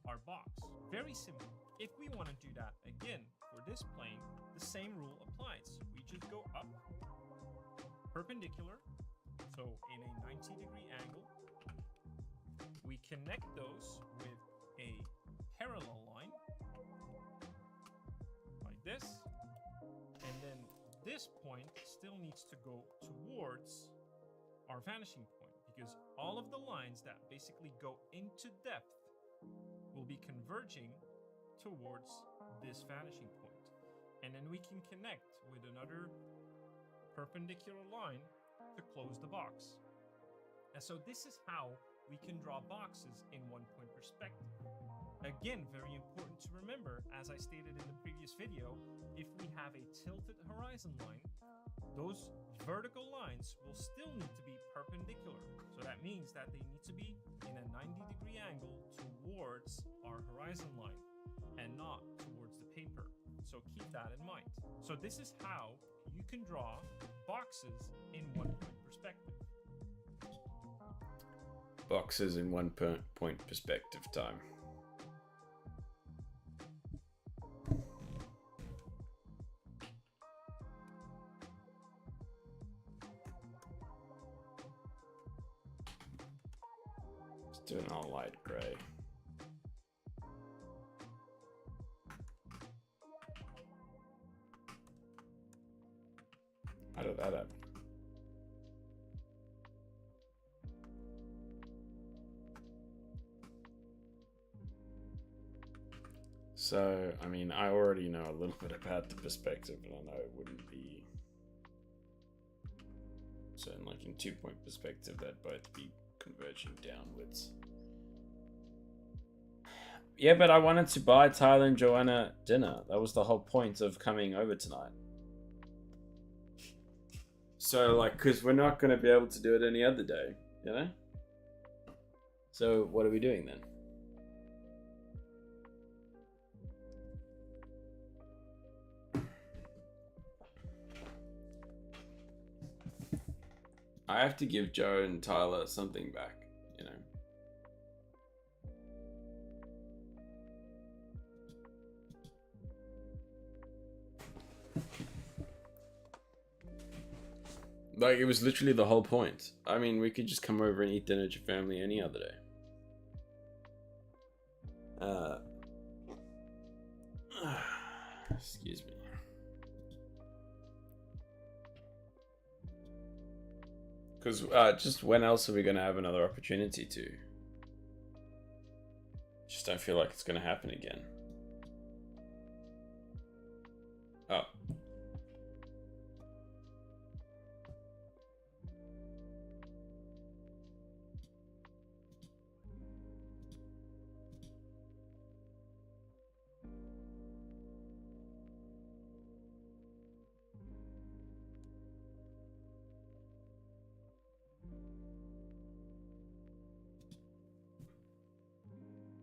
Speaker 3: our box. Very simple. If we want to do that again for this plane, the same rule applies. We just go up perpendicular, so in a 90-degree angle. We connect those with a parallel line like this, and then this point still needs to go towards our vanishing point, because all of the lines that basically go into depth will be converging towards this vanishing point. And then we can connect with another perpendicular line to close the box. And so this is how we can draw boxes in 1 point perspective. Again, very important to remember, as I stated in the previous video, if we have a tilted horizon line, those vertical lines will still need to be perpendicular. So that means that they need to be in a 90-degree angle towards our horizon line and not towards the paper. So keep that in mind. So this is how you can draw boxes in 1 point perspective.
Speaker 1: Boxes in 1 point perspective time. Let's do an all light gray. How did that happen? So, I mean, I already know a little bit about the perspective, and I know it wouldn't be... So, in like in 2 point perspective, they'd both be converging downwards. Yeah, but I wanted to buy Tyler and Joanna dinner. That was the whole point of coming over tonight. So, like, because we're not going to be able to do it any other day, you know? So, what are we doing then? I have to give Joe and Tyler something back, you know. Like, it was literally the whole point. I mean, we could just come over and eat dinner at your family any other day. Excuse me. Because just when else are we going to have another opportunity to? Just don't feel like it's going to happen again. Oh.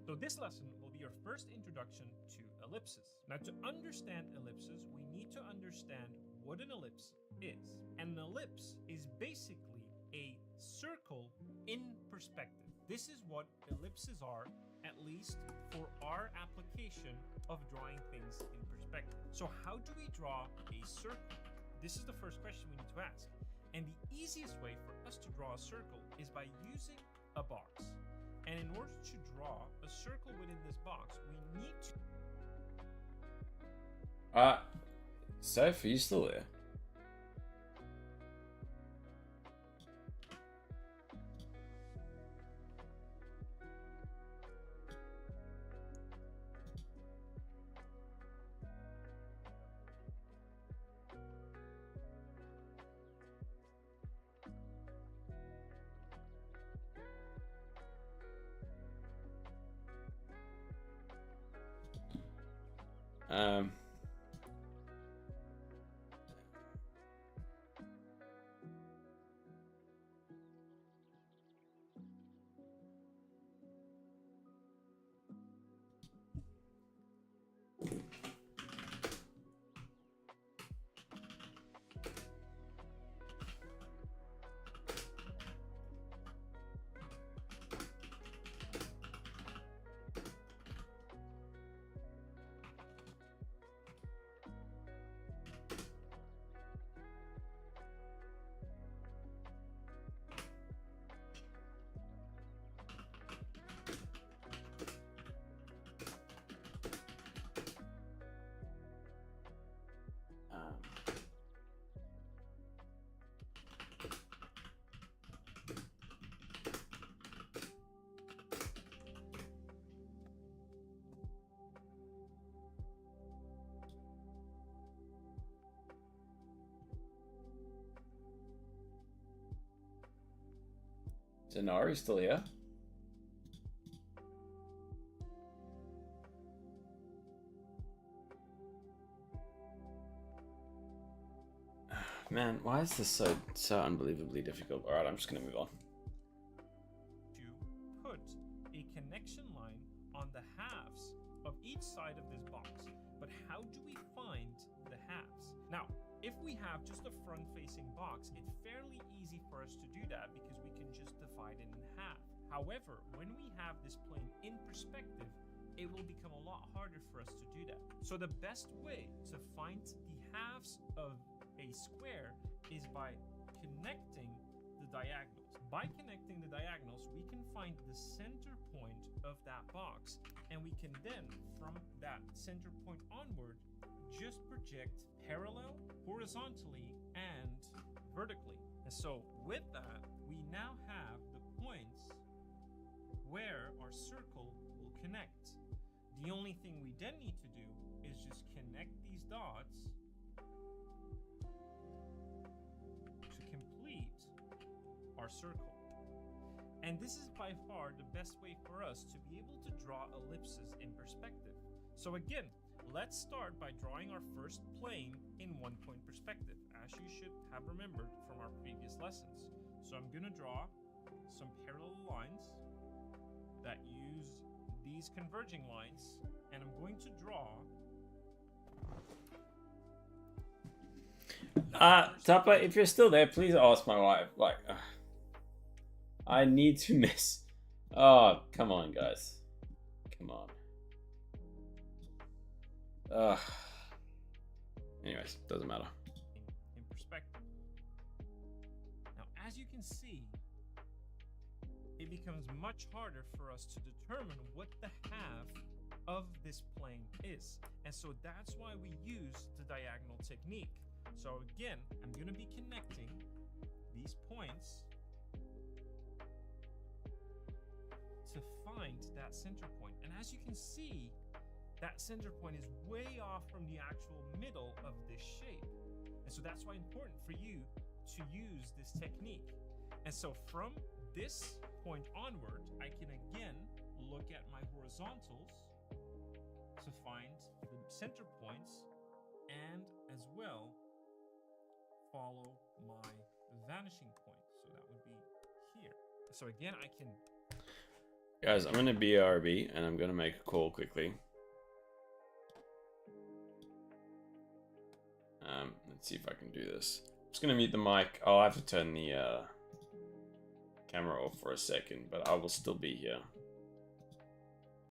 Speaker 3: So this lesson will be your first introduction to ellipses. Now, to understand ellipses, we need to understand what an ellipse is. An ellipse is basically a circle in perspective. This is what ellipses are, at least for our application of drawing things in perspective. So how do we draw a circle? This is the first question we need to ask. And the easiest way for us to draw a circle is by using a box. And in order to draw a circle within this box, we need to...
Speaker 1: Sophie, you still there? Um, Zanari still here? Man, why is this so unbelievably difficult? All right, I'm just gonna move on.
Speaker 3: to put a connection line on the halves of each side of this box. But how do we find the halves? Now, if we have just a front-facing box, it's fairly easy for us to do that because we can just divide it in half. However, when we have this plane in perspective, it will become a lot harder for us to do that. So the best way to find the halves of a square is by connecting the diagonals. By connecting the diagonals, we can find the center point of that box, and we can then, from that center point onward, just project parallel, horizontally, and vertically. And so with that, we now have the points where our circle will connect. The only thing we then need to do is just connect these dots to complete our circle. And this is by far the best way for us to be able to draw ellipses in perspective. So again, let's start by drawing our first plane in 1-point perspective, as you should have remembered from our previous lessons. So I'm going to draw some parallel lines that use these converging lines, and I'm going to draw...
Speaker 1: Tapa, if you're still there, please ask my wife. Like, I need to miss. Oh, come on, guys. Come on. Anyways, doesn't matter.
Speaker 3: In perspective. Now, as you can see, it becomes much harder for us to determine what the half of this plane is. And so that's why we use the diagonal technique. So again, I'm going to be connecting these points to find that center point. And as you can see, that center point is way off from the actual middle of this shape. And so that's why it's important for you to use this technique. And so from this point onward, I can again look at my horizontals to find the center points and as well follow my vanishing point. So that would be here. So again, I can...
Speaker 1: Guys, I'm going to BRB and I'm going to make a call quickly. Let's see if I can do this. I'm just going to mute the mic. I'll have to turn the camera off for a second, but I will still be here.